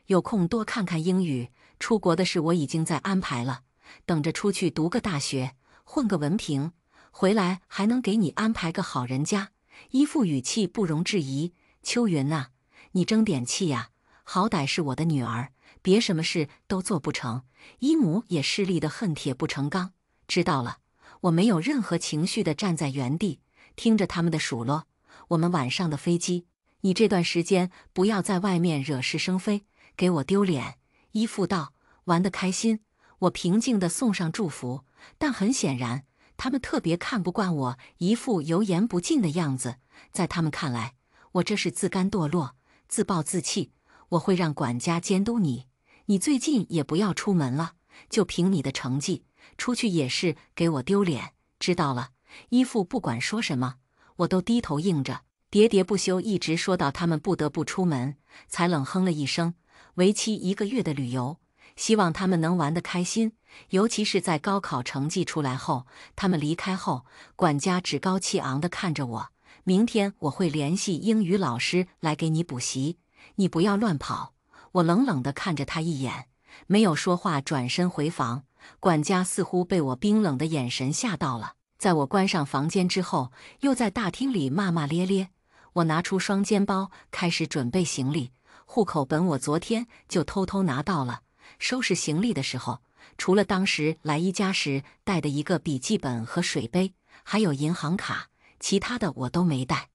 有空多看看英语。出国的事我已经在安排了，等着出去读个大学，混个文凭，回来还能给你安排个好人家。依父语气不容置疑。秋云啊，你争点气呀，好歹是我的女儿，别什么事都做不成。姨母也势利的恨铁不成钢。知道了，我没有任何情绪的站在原地，听着他们的数落。我们晚上的飞机，你这段时间不要在外面惹是生非，给我丢脸。依父道，玩得开心。我平静地送上祝福，但很显然，他们特别看不惯我一副油盐不进的样子。在他们看来，我这是自甘堕落，自暴自弃。我会让管家监督你，你最近也不要出门了，就凭你的成绩，出去也是给我丢脸。知道了。依父不管说什么，我都低头应着，喋喋不休，一直说到他们不得不出门，才冷哼了一声。为期1个月的旅游，希望他们能玩得开心，尤其是在高考成绩出来后，他们离开后，管家趾高气昂地看着我。明天我会联系英语老师来给你补习，你不要乱跑。我冷冷地看着他一眼，没有说话，转身回房。管家似乎被我冰冷的眼神吓到了，在我关上房间之后，又在大厅里骂骂咧咧。我拿出双肩包，开始准备行李。户口本我昨天就偷偷拿到了。收拾行李的时候，除了当时来一家时带的一个笔记本和水杯，还有银行卡，其他的我都没带。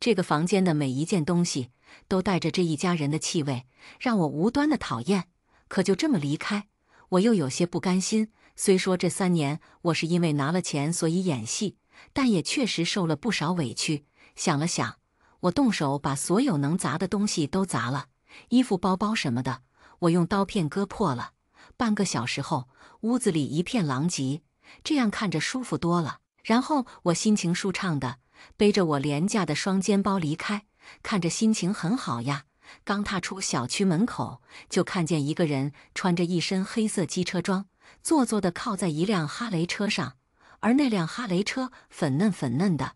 这个房间的每一件东西都带着这一家人的气味，让我无端的讨厌。可就这么离开，我又有些不甘心。虽说这3年我是因为拿了钱所以演戏，但也确实受了不少委屈。想了想，我动手把所有能砸的东西都砸了，衣服包包什么的，我用刀片割破了。半个小时后，屋子里一片狼藉，这样看着舒服多了。然后我心情舒畅的背着我廉价的双肩包离开，看着心情很好呀。刚踏出小区门口，就看见一个人穿着一身黑色机车装，做作地靠在一辆哈雷车上，而那辆哈雷车粉嫩粉嫩的，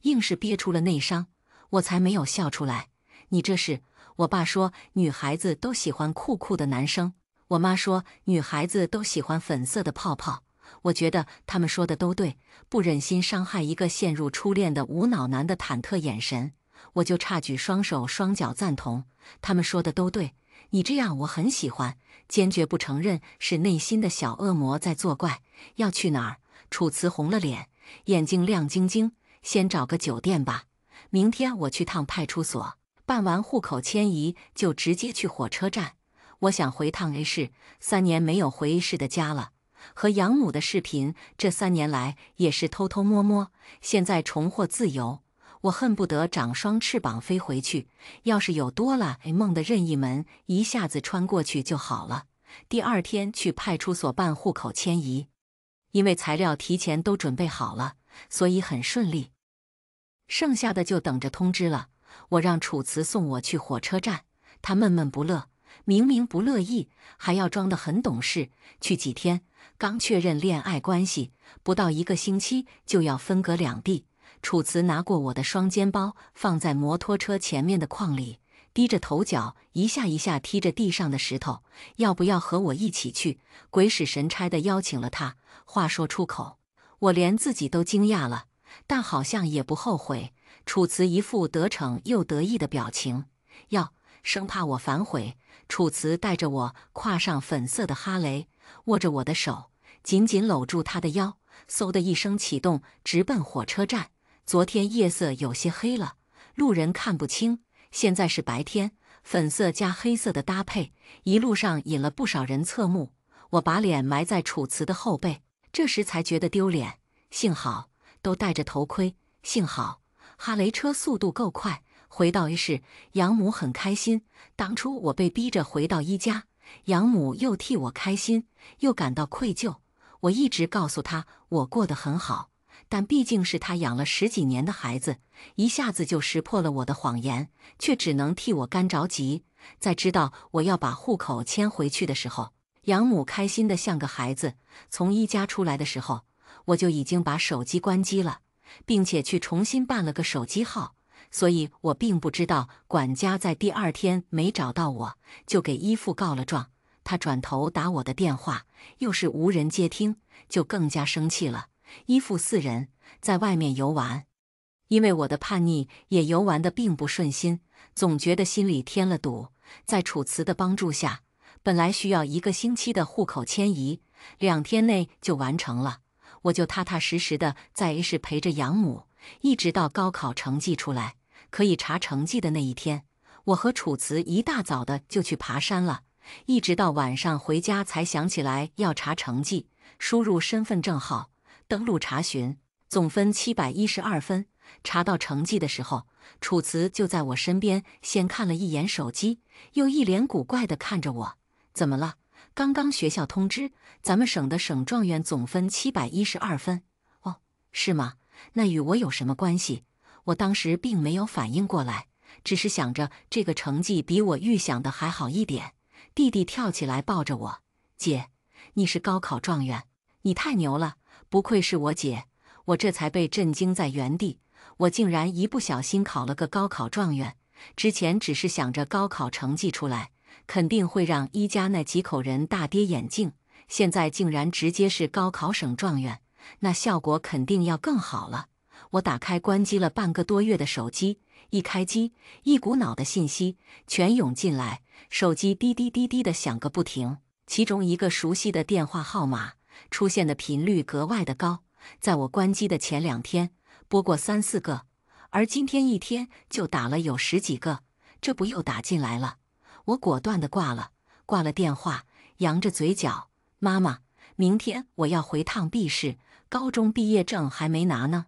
硬是憋出了内伤。我才没有笑出来。你这是？我爸说女孩子都喜欢酷酷的男生，我妈说女孩子都喜欢粉色的泡泡，我觉得他们说的都对，不忍心伤害一个陷入初恋的无脑男的忐忑眼神，我就叉举双手双脚赞同，他们说的都对，你这样我很喜欢，坚决不承认是内心的小恶魔在作怪。要去哪儿？楚辞红了脸，眼睛亮晶晶，先找个酒店吧，明天我去趟派出所，办完户口迁移就直接去火车站。我想回趟 A 市，3年没有回 A 市的家了。和养母的视频，这3年来也是偷偷摸摸，现在重获自由，我恨不得长双翅膀飞回去。要是有多了梦的任意门，一下子穿过去就好了。第2天去派出所办户口迁移，因为材料提前都准备好了，所以很顺利。剩下的就等着通知了。我让楚辞送我去火车站，他闷闷不乐，明明不乐意，还要装得很懂事。去几天，刚确认恋爱关系，不到1个星期就要分隔两地。楚辞拿过我的双肩包，放在摩托车前面的框里，低着头角一下一下踢着地上的石头。要不要和我一起去？鬼使神差地邀请了他。话说出口，我连自己都惊讶了，但好像也不后悔。楚辞一副得逞又得意的表情，生怕我反悔。楚辞带着我跨上粉色的哈雷，握着我的手，紧紧搂住他的腰，嗖的一声启动，直奔火车站。昨天夜色有些黑了，路人看不清，现在是白天，粉色加黑色的搭配，一路上引了不少人侧目。我把脸埋在楚辞的后背，这时才觉得丢脸。幸好都戴着头盔，幸好哈雷车速度够快。回到一市，养母很开心。当初我被逼着回到一家，养母又替我开心，又感到愧疚。我一直告诉她我过得很好，但毕竟是她养了10几年的孩子，一下子就识破了我的谎言，却只能替我干着急。在知道我要把户口迁回去的时候，养母开心得像个孩子。从一家出来的时候，我就已经把手机关机了，并且去重新办了个手机号。所以我并不知道管家在第2天没找到我，就给姨父告了状。他转头打我的电话，又是无人接听，就更加生气了。姨父4人在外面游玩，因为我的叛逆，也游玩得并不顺心，总觉得心里添了堵。在楚辞的帮助下，本来需要1个星期的户口迁移，2天内就完成了。我就踏踏实实的在 A 市陪着养母，一直到高考成绩出来，可以查成绩的那一天，我和楚辞一大早的就去爬山了，一直到晚上回家才想起来要查成绩，输入身份证号，登录查询，总分712分。查到成绩的时候，楚辞就在我身边，先看了一眼手机，又一脸古怪地看着我。怎么了？刚刚学校通知，咱们省的省状元总分712分。哦，是吗？那与我有什么关系？我当时并没有反应过来，只是想着这个成绩比我预想的还好一点。弟弟跳起来抱着我，姐，你是高考状元，你太牛了，不愧是我姐。我这才被震惊在原地，我竟然一不小心考了个高考状元。之前只是想着高考成绩出来，肯定会让一家那几口人大跌眼镜，现在竟然直接是高考省状元，那效果肯定要更好了。我打开关机了半个多月的手机，一开机，一股脑的信息全涌进来，手机滴滴滴滴的响个不停。其中一个熟悉的电话号码出现的频率格外的高，在我关机的前2天拨过3、4个，而今天一天就打了有10几个，这不又打进来了。我果断地挂了电话，扬着嘴角，妈妈，明天我要回趟 B 市，高中毕业证还没拿呢，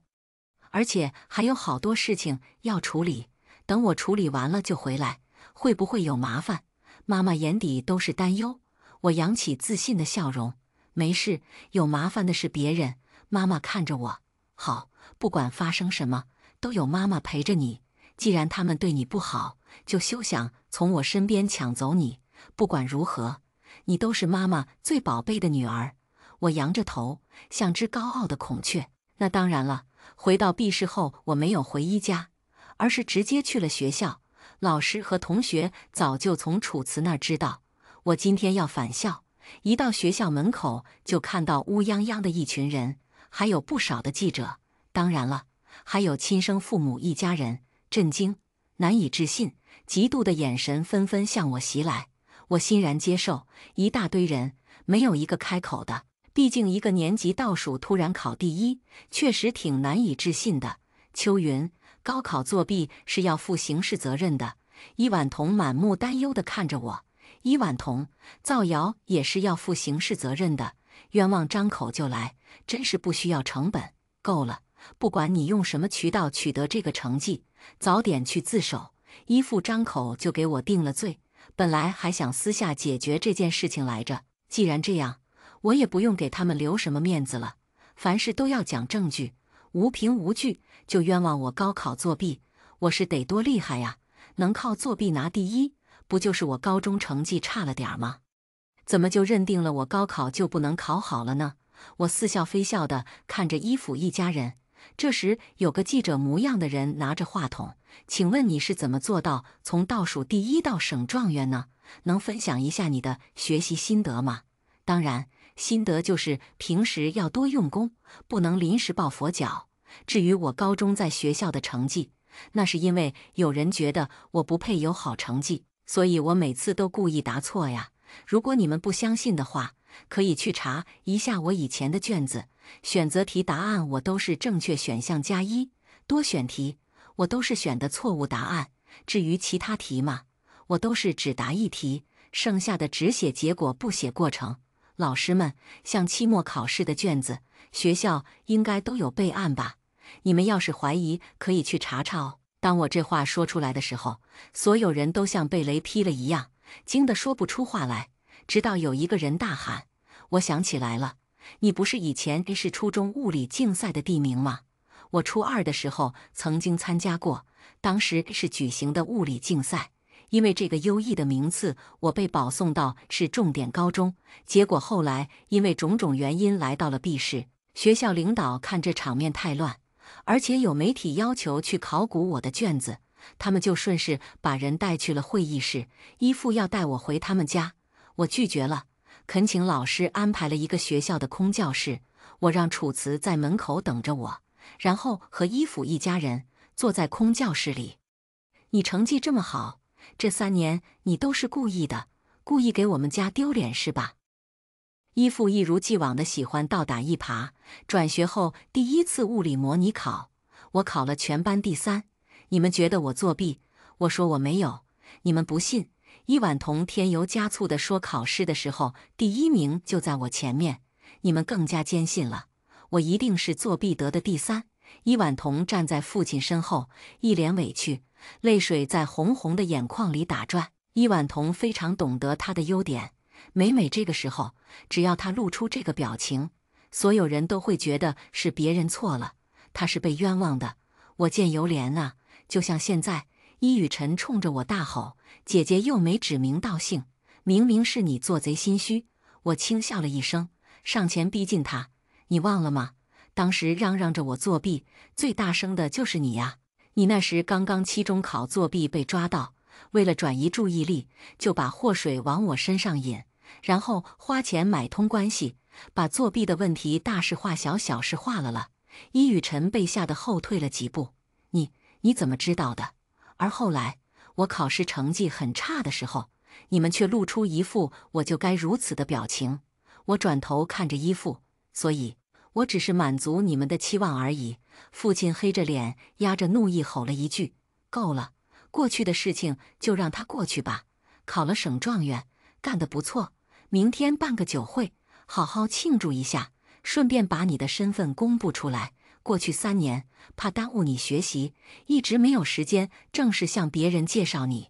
而且还有好多事情要处理，等我处理完了就回来，会不会有麻烦？妈妈眼底都是担忧。我扬起自信的笑容，没事，有麻烦的是别人。妈妈看着我，好，不管发生什么，都有妈妈陪着你。既然他们对你不好，就休想从我身边抢走你。不管如何，你都是妈妈最宝贝的女儿。我扬着头，像只高傲的孔雀。那当然了，回到 B 市后，我没有回一家，而是直接去了学校。老师和同学早就从楚辞那儿知道，我今天要返校，一到学校门口就看到乌泱泱的一群人，还有不少的记者，当然了，还有亲生父母一家人，震惊、难以置信、嫉妒的眼神纷纷向我袭来。我欣然接受，一大堆人，没有一个开口的。毕竟一个年级倒数突然考第一，确实挺难以置信的。秋云，高考作弊是要负刑事责任的。伊婉彤满目担忧地看着我。伊婉彤，造谣也是要负刑事责任的，冤枉张口就来，真是不需要成本。够了，不管你用什么渠道取得这个成绩，早点去自首。依附张口就给我定了罪，本来还想私下解决这件事情来着。既然这样，我也不用给他们留什么面子了，凡事都要讲证据，无凭无据就冤枉我高考作弊，我是得多厉害呀？能靠作弊拿第一，不就是我高中成绩差了点吗？怎么就认定了我高考就不能考好了呢？我似笑非笑地看着依附一家人。这时有个记者模样的人拿着话筒，请问你是怎么做到从倒数第一到省状元呢？能分享一下你的学习心得吗？当然，心得就是平时要多用功，不能临时抱佛脚。至于我高中在学校的成绩，那是因为有人觉得我不配有好成绩，所以我每次都故意答错呀。如果你们不相信的话，可以去查一下我以前的卷子，选择题答案我都是正确选项+1，多选题我都是选的错误答案。至于其他题嘛，我都是只答一题，剩下的只写结果不写过程。老师们，像期末考试的卷子，学校应该都有备案吧？你们要是怀疑，可以去查查哦。当我这话说出来的时候，所有人都像被雷劈了一样，惊得说不出话来。直到有一个人大喊：“我想起来了，你不是以前是初中物理竞赛的第名吗？我初二的时候曾经参加过，当时是举行的物理竞赛。因为这个优异的名次，我被保送到是重点高中。结果后来因为种种原因来到了 B 市，学校领导看这场面太乱，而且有媒体要求去考古我的卷子，他们就顺势把人带去了会议室，依附要带我回他们家。我拒绝了，恳请老师安排了一个学校的空教室，我让楚辞在门口等着我，然后和依附一家人坐在空教室里。你成绩这么好，这3年你都是故意的，故意给我们家丢脸是吧？依附一如既往的喜欢倒打一耙。转学后第一次物理模拟考，我考了全班第3。你们觉得我作弊？我说我没有，你们不信。伊婉彤添油加醋地说考试的时候第1名就在我前面，你们更加坚信了，我一定是作弊得的第3。伊婉彤站在父亲身后，一脸委屈，泪水在红红的眼眶里打转。伊婉彤非常懂得他的优点，每每这个时候，只要他露出这个表情，所有人都会觉得是别人错了，他是被冤枉的。我见犹怜啊，就像现在，伊雨辰冲着我大吼：“姐姐又没指名道姓，明明是你做贼心虚。”我轻笑了一声，上前逼近他：“你忘了吗？当时嚷嚷着我作弊，最大声的就是你呀！你那时刚刚期中考作弊被抓到，为了转移注意力，就把祸水往我身上引，然后花钱买通关系，把作弊的问题大事化小，小事化了。”伊雨辰被吓得后退了几步：“你怎么知道的？”而后来我考试成绩很差的时候，你们却露出一副我就该如此的表情。我转头看着依附，所以我只是满足你们的期望而已。父亲黑着脸压着怒意吼了一句：“够了，过去的事情就让它过去吧。考了省状元，干得不错，明天办个酒会，好好庆祝一下，顺便把你的身份公布出来。过去3年，怕耽误你学习，一直没有时间正式向别人介绍你。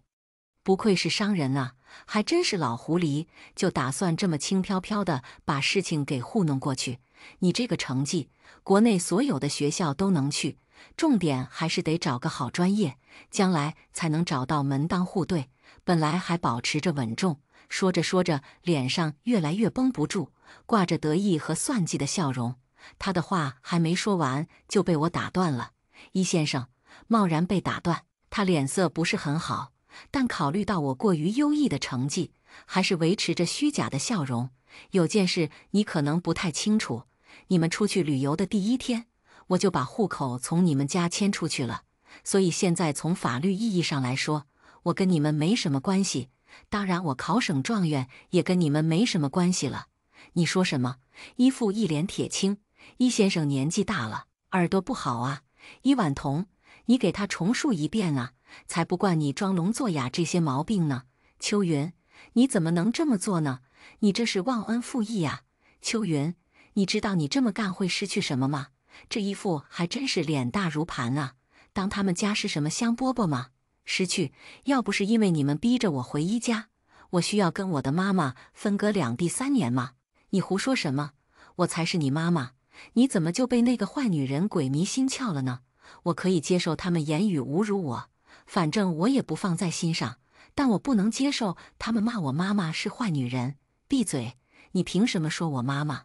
不愧是商人啊，还真是老狐狸，就打算这么轻飘飘的把事情给糊弄过去。你这个成绩，国内所有的学校都能去，重点还是得找个好专业，将来才能找到门当户对。”本来还保持着稳重，说着说着，脸上越来越绷不住，挂着得意和算计的笑容。他的话还没说完，就被我打断了。伊先生，贸然被打断，他脸色不是很好，但考虑到我过于优异的成绩，还是维持着虚假的笑容。有件事你可能不太清楚，你们出去旅游的第一天，我就把户口从你们家迁出去了，所以现在从法律意义上来说，我跟你们没什么关系。当然，我考省状元也跟你们没什么关系了。你说什么？依父一脸铁青。依先生年纪大了，耳朵不好啊。依婉彤，你给他重述一遍啊，才不惯你装聋作哑这些毛病呢。秋云，你怎么能这么做呢？你这是忘恩负义啊。秋云，你知道你这么干会失去什么吗？这依父还真是脸大如盘啊，当他们家是什么香饽饽吗？失去，要不是因为你们逼着我回依家，我需要跟我的妈妈分隔两地3年吗？你胡说什么？我才是你妈妈，你怎么就被那个坏女人鬼迷心窍了呢？我可以接受他们言语侮辱我，反正我也不放在心上，但我不能接受他们骂我妈妈是坏女人。闭嘴！你凭什么说我妈妈？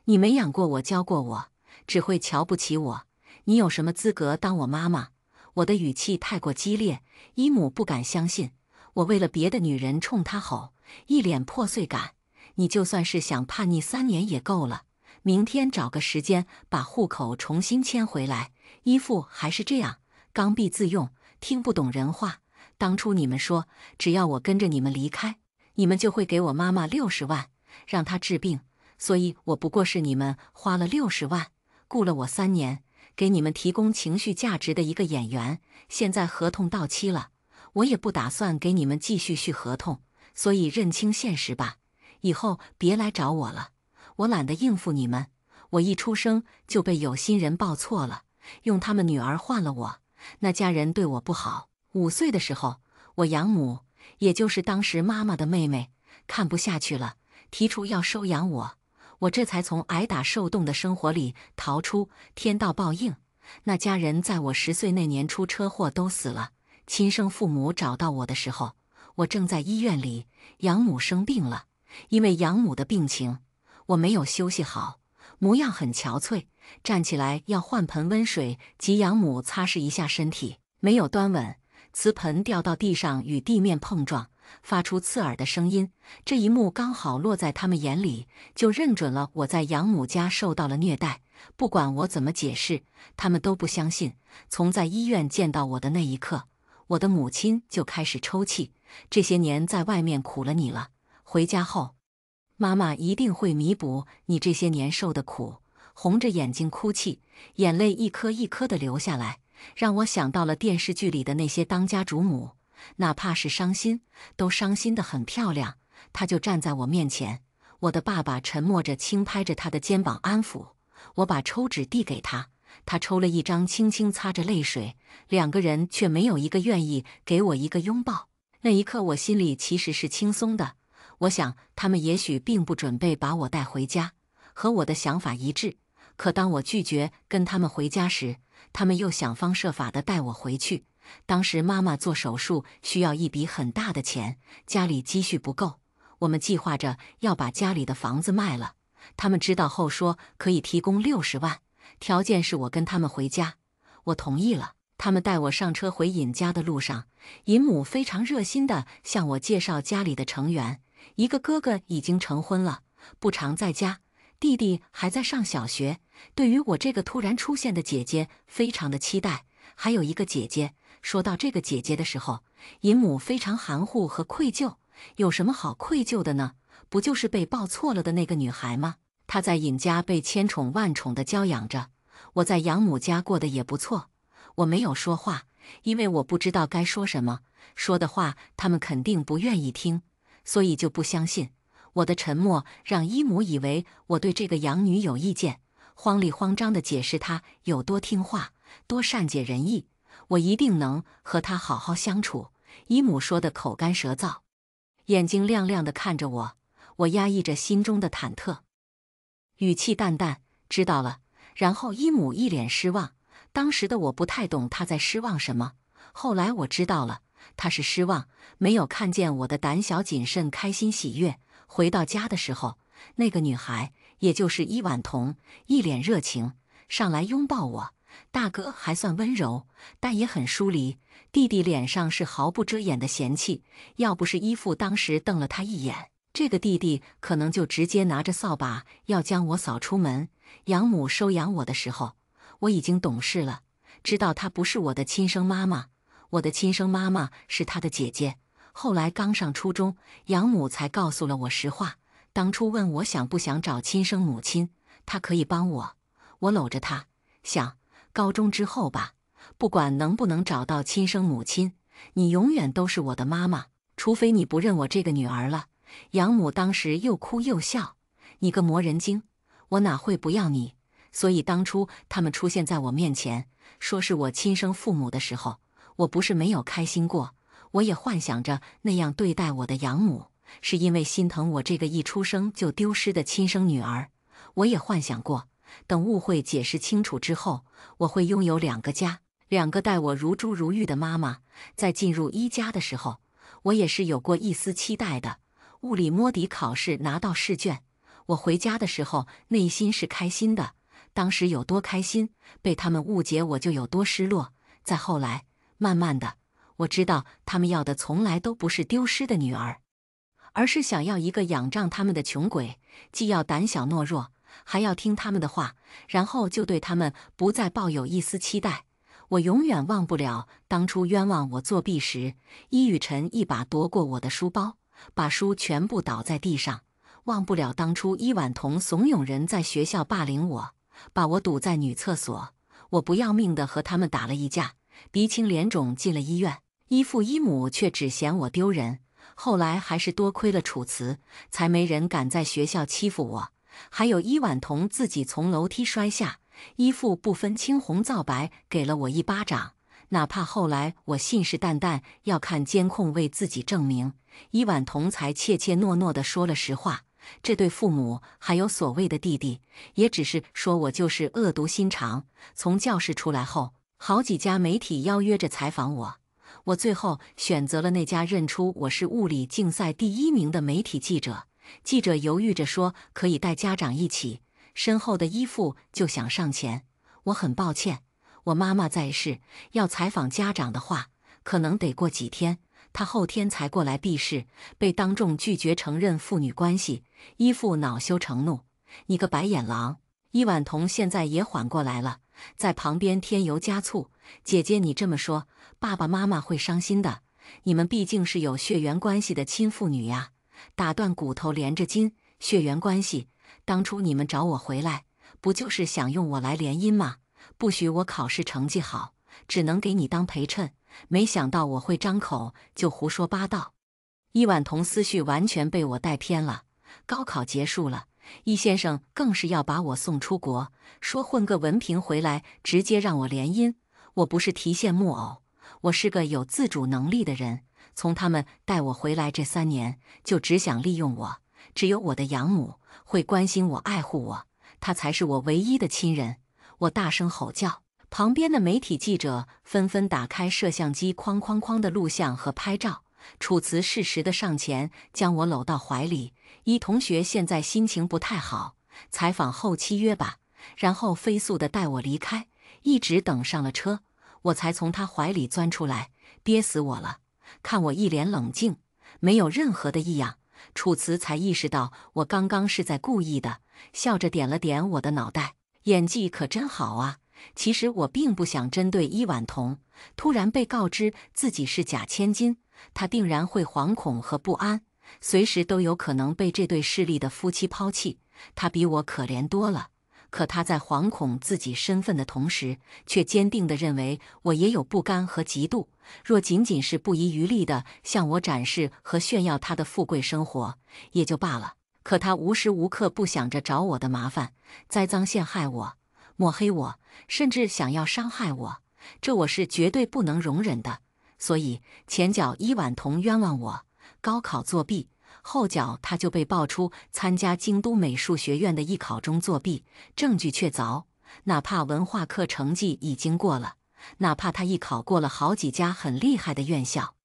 你没养过我，教过我，只会瞧不起我，你有什么资格当我妈妈？我的语气太过激烈，姨母不敢相信，我为了别的女人冲她吼，一脸破碎感。你就算是想叛逆3年也够了，明天找个时间把户口重新迁回来。依父还是这样刚愎自用，听不懂人话。当初你们说，只要我跟着你们离开，你们就会给我妈妈60万，让她治病，所以我不过是你们花了60万，雇了我3年，给你们提供情绪价值的一个演员。现在合同到期了，我也不打算给你们继续续合同，所以认清现实吧，以后别来找我了，我懒得应付你们。我一出生就被有心人报错了，用他们女儿换了我，那家人对我不好。5岁的时候，我养母，也就是当时妈妈的妹妹，看不下去了，提出要收养我，我这才从挨打受冻的生活里逃出。天道报应，那家人在我10岁那年出车祸都死了。亲生父母找到我的时候，我正在医院里，养母生病了。因为养母的病情，我没有休息好，模样很憔悴，站起来要换盆温水给养母擦拭一下身体，没有端稳，瓷盆掉到地上与地面碰撞，发出刺耳的声音。这一幕刚好落在他们眼里，就认准了我在养母家受到了虐待。不管我怎么解释，他们都不相信。从在医院见到我的那一刻，我的母亲就开始抽泣，这些年在外面苦了你了，回家后，妈妈一定会弥补你这些年受的苦。红着眼睛哭泣，眼泪一颗一颗地流下来，让我想到了电视剧里的那些当家主母，哪怕是伤心，都伤心得很漂亮。她就站在我面前，我的爸爸沉默着轻拍着她的肩膀安抚。我把抽纸递给她，她抽了一张，轻轻擦着泪水。2个人却没有一个愿意给我一个拥抱。那一刻我心里其实是轻松的，我想他们也许并不准备把我带回家，和我的想法一致。可当我拒绝跟他们回家时，他们又想方设法地带我回去。当时妈妈做手术需要一笔很大的钱，家里积蓄不够，我们计划着要把家里的房子卖了。他们知道后说可以提供60万，条件是我跟他们回家。我同意了。他们带我上车回尹家的路上，尹母非常热心地向我介绍家里的成员。一个哥哥已经成婚了，不常在家，弟弟还在上小学。对于我这个突然出现的姐姐非常的期待。还有一个姐姐，说到这个姐姐的时候，尹母非常含糊和愧疚。有什么好愧疚的呢？不就是被抱错了的那个女孩吗？她在尹家被千宠万宠地娇养着，我在养母家过得也不错。我没有说话，因为我不知道该说什么，说的话他们肯定不愿意听，所以就不相信。我的沉默让姨母以为我对这个养女有意见，慌里慌张地解释她有多听话，多善解人意，我一定能和她好好相处。姨母说得口干舌燥，眼睛亮亮地看着我，我压抑着心中的忐忑，语气淡淡，知道了。然后姨母一脸失望。当时的我不太懂她在失望什么，后来我知道了，她是失望没有看见我的胆小谨慎、开心喜悦。回到家的时候，那个女孩，也就是伊婉彤，一脸热情上来拥抱我，大哥还算温柔，但也很疏离，弟弟脸上是毫不遮掩的嫌弃。要不是依父当时瞪了他一眼，这个弟弟可能就直接拿着扫把要将我扫出门。养母收养我的时候，我已经懂事了，知道她不是我的亲生妈妈，我的亲生妈妈是她的姐姐。后来刚上初中，养母才告诉了我实话。当初问我想不想找亲生母亲，她可以帮我。我搂着她，想，高中之后吧，不管能不能找到亲生母亲，你永远都是我的妈妈，除非你不认我这个女儿了。养母当时又哭又笑，你个魔人精，我哪会不要你？所以当初他们出现在我面前，说是我亲生父母的时候，我不是没有开心过，我也幻想着那样对待我的养母，是因为心疼我这个一出生就丢失的亲生女儿。我也幻想过，等误会解释清楚之后，我会拥有2个家，2个待我如珠如玉的妈妈。在进入一家的时候，我也是有过一丝期待的。物理摸底考试拿到试卷，我回家的时候内心是开心的，当时有多开心，被他们误解我就有多失落。再后来，慢慢的，我知道他们要的从来都不是丢失的女儿，而是想要一个仰仗他们的穷鬼，既要胆小懦弱，还要听他们的话，然后就对他们不再抱有一丝期待。我永远忘不了当初冤枉我作弊时，伊雨辰一把夺过我的书包，把书全部倒在地上。忘不了当初伊婉彤怂恿人在学校霸凌我，把我堵在女厕所，我不要命的和他们打了一架，鼻青脸肿进了医院。依父依母却只嫌我丢人，后来还是多亏了楚辞，才没人敢在学校欺负我。还有伊婉彤自己从楼梯摔下，依父不分青红皂白给了我一巴掌。哪怕后来我信誓旦旦要看监控为自己证明，伊婉彤才怯怯懦懦地说了实话。这对父母还有所谓的弟弟，也只是说我就是恶毒心肠。从教室出来后，好几家媒体邀约着采访我，我最后选择了那家认出我是物理竞赛第1名的媒体记者。记者犹豫着说可以带家长一起，身后的依父就想上前。我很抱歉，我妈妈在世，要采访家长的话，可能得过几天。她后天才过来避世，被当众拒绝承认父女关系。依父恼羞成怒：“你个白眼狼！”伊婉彤现在也缓过来了，在旁边添油加醋：“姐姐，你这么说，爸爸妈妈会伤心的。你们毕竟是有血缘关系的亲父女呀，打断骨头连着筋，血缘关系。当初你们找我回来，不就是想用我来联姻吗？不许我考试成绩好，只能给你当陪衬。没想到我会张口就胡说八道。”伊婉彤思绪完全被我带偏了。高考结束了，易先生更是要把我送出国，说混个文凭回来直接让我联姻。我不是提线木偶，我是个有自主能力的人。从他们带我回来这3年，就只想利用我。只有我的养母会关心我、爱护我，她才是我唯一的亲人。我大声吼叫，旁边的媒体记者纷纷打开摄像机，哐哐哐的录像和拍照。楚辞适时的上前将我搂到怀里：“依同学现在心情不太好，采访后期约吧。”然后飞速的带我离开，一直等上了车，我才从他怀里钻出来。憋死我了！看我一脸冷静，没有任何的异样，楚辞才意识到我刚刚是在故意的，笑着点了点我的脑袋：“演技可真好啊！”其实我并不想针对伊婉彤，突然被告知自己是假千金，她定然会惶恐和不安，随时都有可能被这对势利的夫妻抛弃。她比我可怜多了，可她在惶恐自己身份的同时，却坚定地认为我也有不甘和嫉妒。若仅仅是不遗余力地向我展示和炫耀她的富贵生活，也就罢了。可她无时无刻不想着找我的麻烦，栽赃陷害我，抹黑我，甚至想要伤害我，这我是绝对不能容忍的。所以前脚伊婉彤冤枉我高考作弊，后脚他就被爆出参加京都美术学院的艺考中作弊，证据确凿。哪怕文化课成绩已经过了，哪怕他艺考过了好几家很厉害的院校，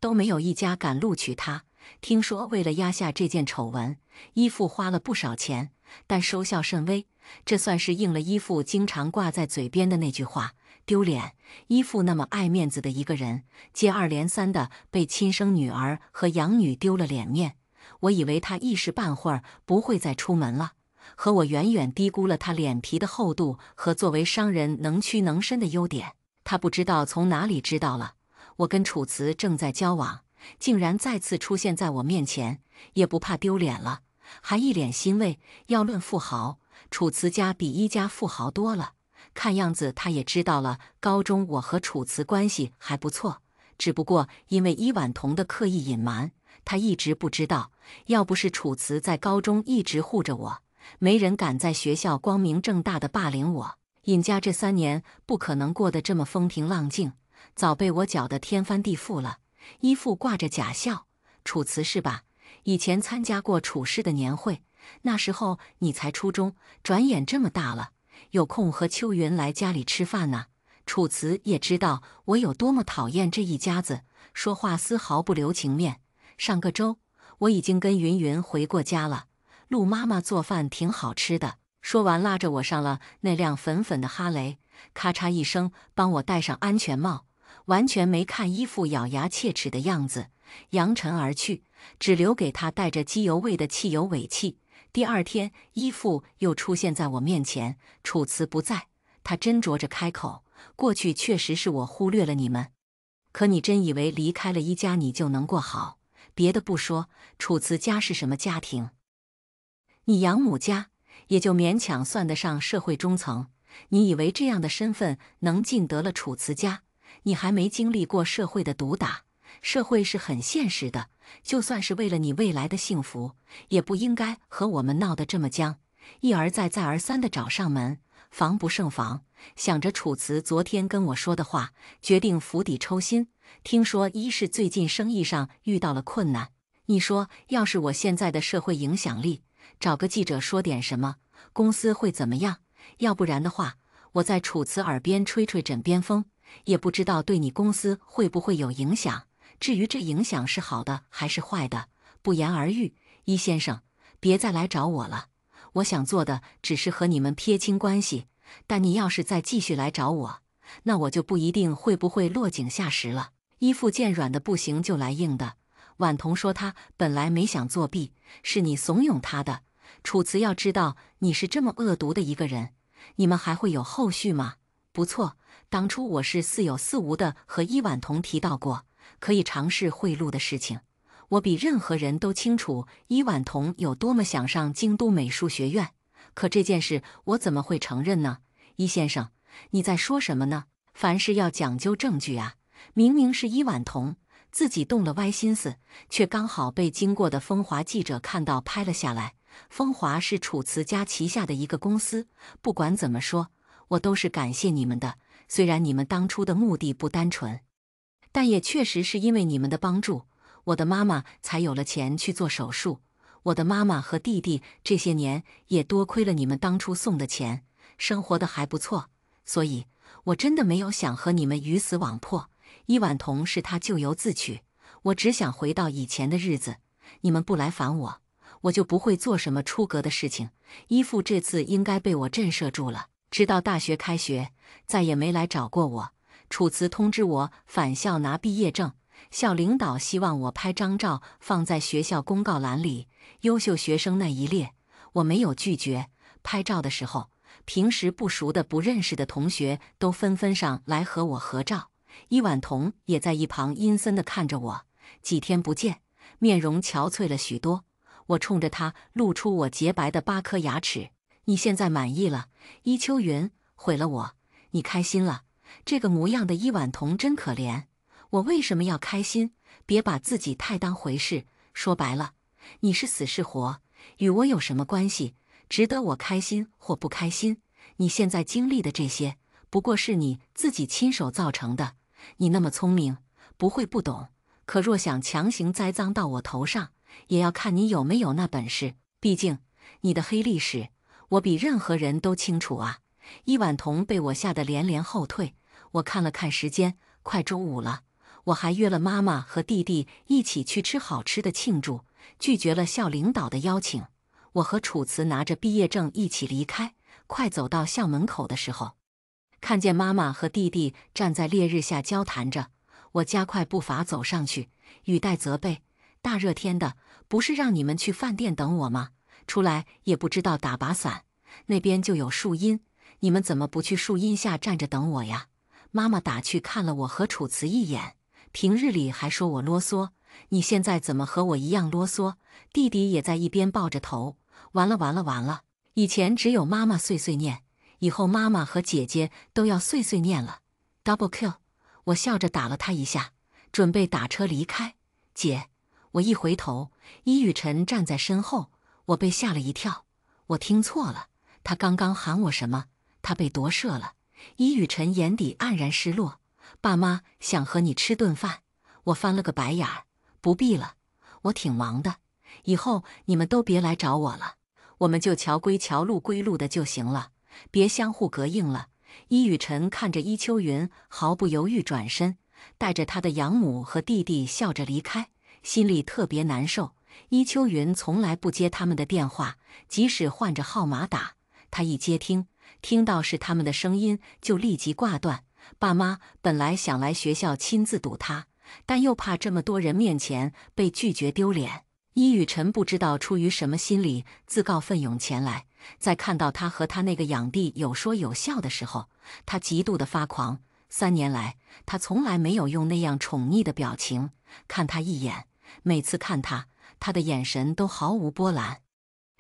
都没有一家敢录取他。听说为了压下这件丑闻，依父花了不少钱，但收效甚微。这算是应了依父经常挂在嘴边的那句话：丢脸。依父那么爱面子的一个人，接二连三的被亲生女儿和养女丢了脸面。我以为他一时半会儿不会再出门了，和我远远低估了他脸皮的厚度和作为商人能屈能伸的优点。他不知道从哪里知道了，我跟楚辞正在交往，竟然再次出现在我面前，也不怕丢脸了，还一脸欣慰。要论富豪，楚辞家比一家富豪多了。看样子他也知道了，高中我和楚辞关系还不错，只不过因为伊婉彤的刻意隐瞒，他一直不知道。要不是楚辞在高中一直护着我，没人敢在学校光明正大的霸凌我。尹家这3年不可能过得这么风平浪静，早被我搅得天翻地覆了。依父挂着假笑：楚辞是吧？以前参加过楚氏的年会，那时候你才初中，转眼这么大了，有空和秋云来家里吃饭呢。楚辞也知道我有多么讨厌这一家子，说话丝毫不留情面。上个周我已经跟云云回过家了，陆妈妈做饭挺好吃的。说完拉着我上了那辆粉粉的哈雷，咔嚓一声帮我戴上安全帽，完全没看依父咬牙切齿的样子，扬尘而去，只留给他带着机油味的汽油尾气。第二天，依父又出现在我面前，楚辞不在，他斟酌着开口：过去确实是我忽略了你们，可你真以为离开了一家你就能过好？别的不说，楚辞家是什么家庭？你养母家也就勉强算得上社会中层，你以为这样的身份能进得了楚辞家？你还没经历过社会的毒打，社会是很现实的，就算是为了你未来的幸福，也不应该和我们闹得这么僵，一而再再而三地找上门，防不胜防。想着楚辞昨天跟我说的话，决定釜底抽薪。听说一是最近生意上遇到了困难，你说要是我现在的社会影响力，找个记者说点什么，公司会怎么样？要不然的话，我在楚辞耳边吹吹枕边风，也不知道对你公司会不会有影响。至于这影响是好的还是坏的，不言而喻。伊先生，别再来找我了，我想做的只是和你们撇清关系，但你要是再继续来找我，那我就不一定会不会落井下石了。依父见软的不行就来硬的，婉彤说她本来没想作弊，是你怂恿她的。楚辞要知道你是这么恶毒的一个人，你们还会有后续吗？不错，当初我是似有似无的和伊婉彤提到过可以尝试贿赂的事情。我比任何人都清楚伊婉彤有多么想上京都美术学院，可这件事我怎么会承认呢？伊先生，你在说什么呢？凡事要讲究证据啊！明明是伊婉彤自己动了歪心思，却刚好被经过的风华记者看到拍了下来。风华是楚辞家旗下的一个公司，不管怎么说，我都是感谢你们的。虽然你们当初的目的不单纯，但也确实是因为你们的帮助，我的妈妈才有了钱去做手术。我的妈妈和弟弟这些年也多亏了你们当初送的钱，生活的还不错。所以，我真的没有想和你们鱼死网破。伊婉彤是她咎由自取，我只想回到以前的日子。你们不来烦我，我就不会做什么出格的事情。依父这次应该被我震慑住了，直到大学开学，再也没来找过我。楚辞通知我返校拿毕业证，校领导希望我拍张照放在学校公告栏里，优秀学生那一列，我没有拒绝。拍照的时候，平时不熟的不认识的同学都纷纷上来和我合照。伊婉彤也在一旁阴森地看着我，几天不见，面容憔悴了许多。我冲着她露出我洁白的8颗牙齿：你现在满意了？伊秋云毁了我，你开心了？这个模样的伊婉彤真可怜。我为什么要开心？别把自己太当回事。说白了，你是死是活，与我有什么关系？值得我开心或不开心？你现在经历的这些，不过是你自己亲手造成的。你那么聪明，不会不懂，可若想强行栽赃到我头上，也要看你有没有那本事。毕竟，你的黑历史，我比任何人都清楚啊！伊婉彤被我吓得连连后退。我看了看时间，快周5了，我还约了妈妈和弟弟一起去吃好吃的庆祝，拒绝了校领导的邀请。我和楚辞拿着毕业证一起离开，快走到校门口的时候，看见妈妈和弟弟站在烈日下交谈着，我加快步伐走上去，语带责备：“大热天的，不是让你们去饭店等我吗？出来也不知道打把伞，那边就有树荫，你们怎么不去树荫下站着等我呀？”妈妈打趣看了我和楚辞一眼，平日里还说我啰嗦，你现在怎么和我一样啰嗦？弟弟也在一边抱着头，完了完了完了！以前只有妈妈碎碎念，以后妈妈和姐姐都要碎碎念了。Double kill！ 我笑着打了他一下，准备打车离开。姐，我一回头，伊雨辰站在身后，我被吓了一跳，我听错了，他刚刚喊我什么？他被夺舍了。伊雨辰眼底黯然失落，爸妈想和你吃顿饭。我翻了个白眼儿，不必了，我挺忙的，以后你们都别来找我了，我们就桥归桥路归路的就行了，别相互膈应了。伊雨辰看着伊秋云，毫不犹豫转身，带着他的养母和弟弟笑着离开，心里特别难受。伊秋云从来不接他们的电话，即使换着号码打，他一接听到是他们的声音就立即挂断。爸妈本来想来学校亲自堵他，但又怕这么多人面前被拒绝丢脸。伊雨辰不知道出于什么心理，自告奋勇前来。在看到他和他那个养弟有说有笑的时候，他极度的发狂。3年来，他从来没有用那样宠溺的表情看他一眼，每次看他，他的眼神都毫无波澜，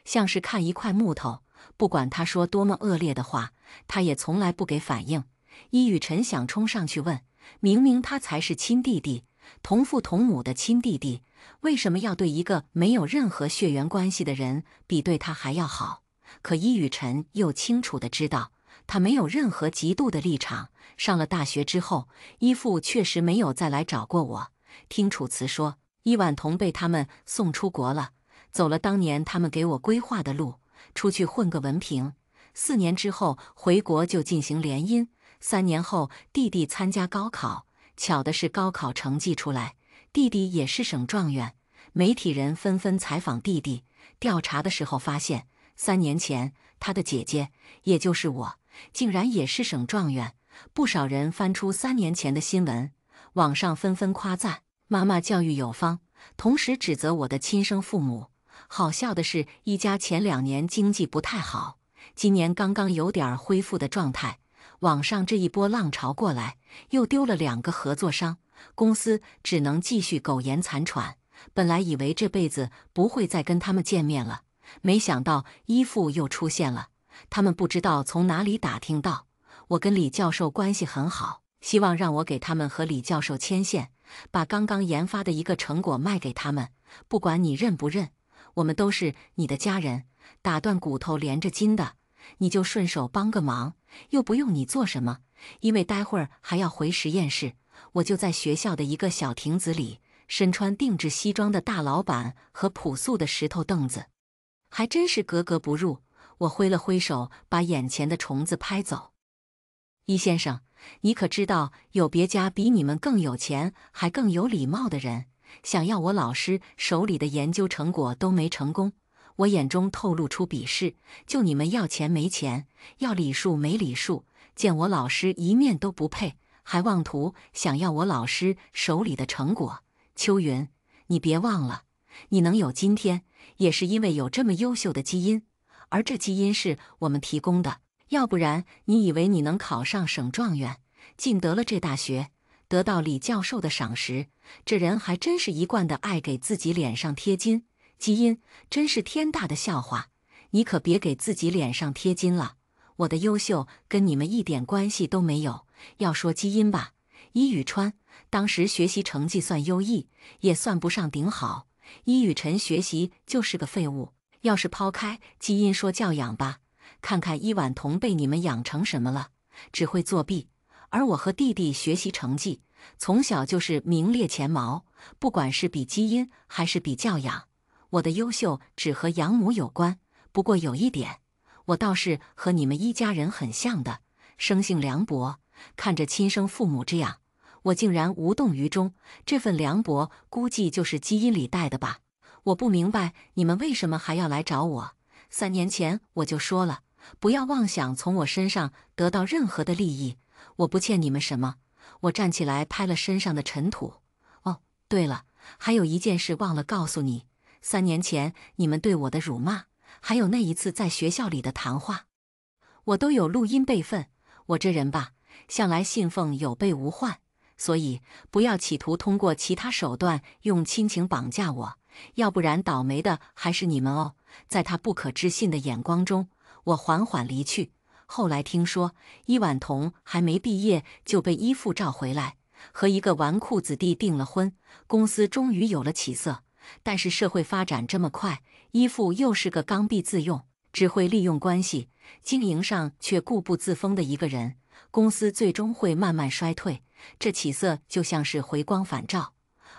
像是看一块木头。不管他说多么恶劣的话，他也从来不给反应。伊雨辰想冲上去问，明明他才是亲弟弟，同父同母的亲弟弟，为什么要对一个没有任何血缘关系的人比对他还要好？可伊雨辰又清楚地知道，他没有任何嫉妒的立场。上了大学之后，伊父确实没有再来找过我。听楚辞说，伊婉彤被他们送出国了，走了当年他们给我规划的路，出去混个文凭，4年之后回国就进行联姻。3年后，弟弟参加高考，巧的是高考成绩出来，弟弟也是省状元。媒体人纷纷采访弟弟，调查的时候发现，3年前他的姐姐，也就是我，竟然也是省状元。不少人翻出3年前的新闻，网上纷纷夸赞妈妈教育有方，同时指责我的亲生父母。好笑的是，一家前2年经济不太好，今年刚刚有点恢复的状态。网上这一波浪潮过来，又丢了2个合作商，公司只能继续苟延残喘。本来以为这辈子不会再跟他们见面了，没想到依父又出现了。他们不知道从哪里打听到，我跟李教授关系很好，希望让我给他们和李教授牵线，把刚刚研发的一个成果卖给他们。不管你认不认，我们都是你的家人，打断骨头连着筋的，你就顺手帮个忙，又不用你做什么，因为待会儿还要回实验室。我就在学校的一个小亭子里，身穿定制西装的大老板和朴素的石头凳子，还真是格格不入。我挥了挥手，把眼前的虫子拍走。伊先生，你可知道有别家比你们更有钱还更有礼貌的人，想要我老师手里的研究成果都没成功。我眼中透露出鄙视，就你们要钱没钱，要礼数没礼数，见我老师一面都不配，还妄图想要我老师手里的成果。秋云，你别忘了，你能有今天，也是因为有这么优秀的基因，而这基因是我们提供的。要不然，你以为你能考上省状元，进得了这大学，得到李教授的赏识，这人还真是一贯的爱给自己脸上贴金。基因真是天大的笑话，你可别给自己脸上贴金了。我的优秀跟你们一点关系都没有。要说基因吧，伊宇川当时学习成绩算优异，也算不上顶好。伊宇辰学习就是个废物。要是抛开基因说教养吧，看看伊婉彤被你们养成什么了，只会作弊。而我和弟弟学习成绩，从小就是名列前茅，不管是比基因还是比教养，我的优秀只和养母有关。不过有一点，我倒是和你们一家人很像的，生性凉薄。看着亲生父母这样，我竟然无动于衷。这份凉薄估计就是基因里带的吧。我不明白你们为什么还要来找我， 3年前我就说了，不要妄想从我身上得到任何的利益，我不欠你们什么。我站起来拍了身上的尘土。哦，对了，还有一件事忘了告诉你，3年前你们对我的辱骂，还有那一次在学校里的谈话，我都有录音备份。我这人吧，向来信奉有备无患，所以不要企图通过其他手段用亲情绑架我，要不然倒霉的还是你们哦。在他不可置信的眼光中，我缓缓离去。后来听说，伊婉彤还没毕业就被依父召回来，和一个纨绔子弟订了婚，公司终于有了起色。但是社会发展这么快，依父又是个刚愎自用，只会利用关系，经营上却固步自封的一个人，公司最终会慢慢衰退。这起色就像是回光返照，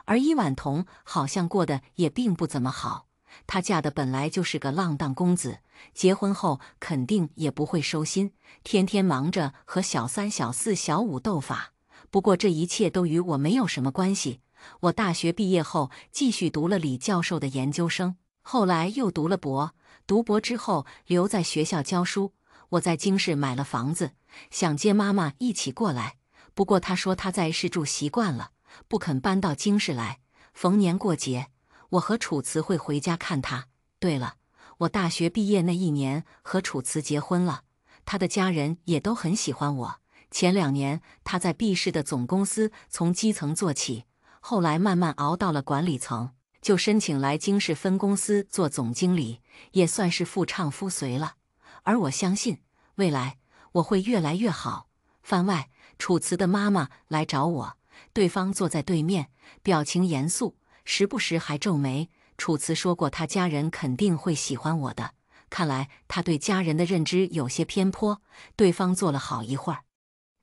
而伊婉彤好像过得也并不怎么好。她嫁的本来就是个浪荡公子，结婚后肯定也不会收心，天天忙着和小三、小四、小五斗法。不过这一切都与我没有什么关系。我大学毕业后继续读了李教授的研究生，后来又读了博，读博之后留在学校教书。我在京市买了房子，想接妈妈一起过来，不过她说她在市住习惯了，不肯搬到京市来。逢年过节，我和楚辞会回家看她。对了，我大学毕业那一年和楚辞结婚了，他的家人也都很喜欢我。前2年他在 B 市的总公司从基层做起，后来慢慢熬到了管理层，就申请来京市分公司做总经理，也算是夫唱妇随了。而我相信，未来我会越来越好。番外，楚辞的妈妈来找我，对方坐在对面，表情严肃，时不时还皱眉。楚辞说过，他家人肯定会喜欢我的，看来他对家人的认知有些偏颇。对方坐了好一会儿，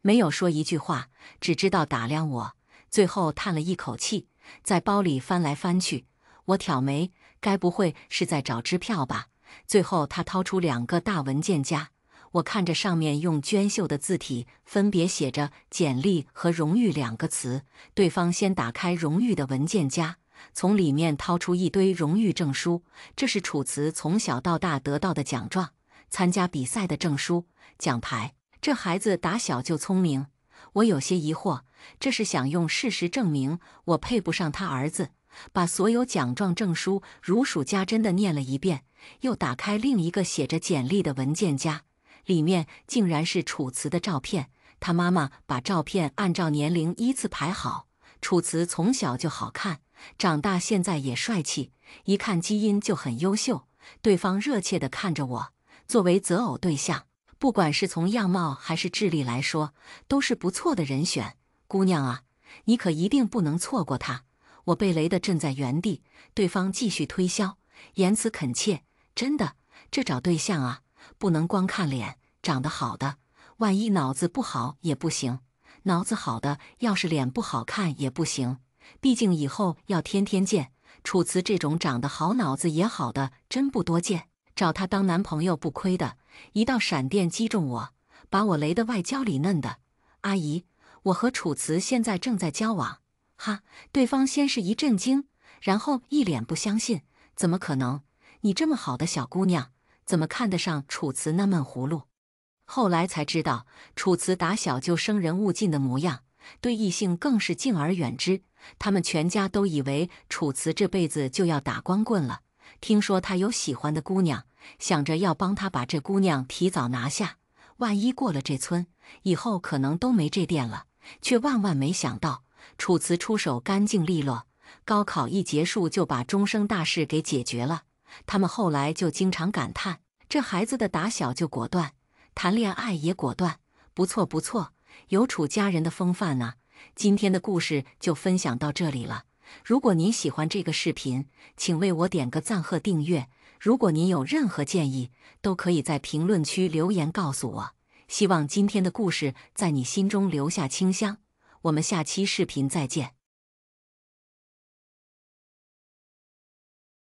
没有说一句话，只知道打量我，最后叹了一口气，在包里翻来翻去。我挑眉，该不会是在找支票吧？最后他掏出2个大文件夹，我看着上面用娟秀的字体分别写着“简历”和“荣誉”2个词。对方先打开荣誉的文件夹，从里面掏出一堆荣誉证书，这是楚辞从小到大得到的奖状、参加比赛的证书、奖牌。这孩子打小就聪明。我有些疑惑，这是想用事实证明我配不上他儿子。把所有奖状证书如数家珍地念了一遍，又打开另一个写着简历的文件夹，里面竟然是楚辞的照片。他妈妈把照片按照年龄依次排好。楚辞从小就好看，长大现在也帅气，一看基因就很优秀。对方热切地看着我，作为择偶对象，不管是从样貌还是智力来说，都是不错的人选。姑娘啊，你可一定不能错过他。我被雷得震在原地。对方继续推销，言辞恳切。真的，这找对象啊，不能光看脸，长得好的，万一脑子不好也不行。脑子好的，要是脸不好看也不行。毕竟以后要天天见。楚辞这种长得好、脑子也好的真不多见，找他当男朋友不亏的。一道闪电击中我，把我雷得外焦里嫩的。阿姨，我和楚辞现在正在交往。哈！对方先是一震惊，然后一脸不相信。怎么可能？你这么好的小姑娘，怎么看得上楚辞那闷葫芦？后来才知道，楚辞打小就生人勿近的模样，对异性更是敬而远之。他们全家都以为楚辞这辈子就要打光棍了。听说他有喜欢的姑娘，想着要帮他把这姑娘提早拿下，万一过了这村，以后可能都没这店了。却万万没想到，楚辞出手干净利落，高考一结束就把终生大事给解决了。他们后来就经常感叹，这孩子的打小就果断，谈恋爱也果断，不错不错，有楚家人的风范呢。今天的故事就分享到这里了。如果您喜欢这个视频，请为我点个赞和订阅。如果您有任何建议，都可以在评论区留言告诉我。希望今天的故事在你心中留下清香。我们下期视频再见。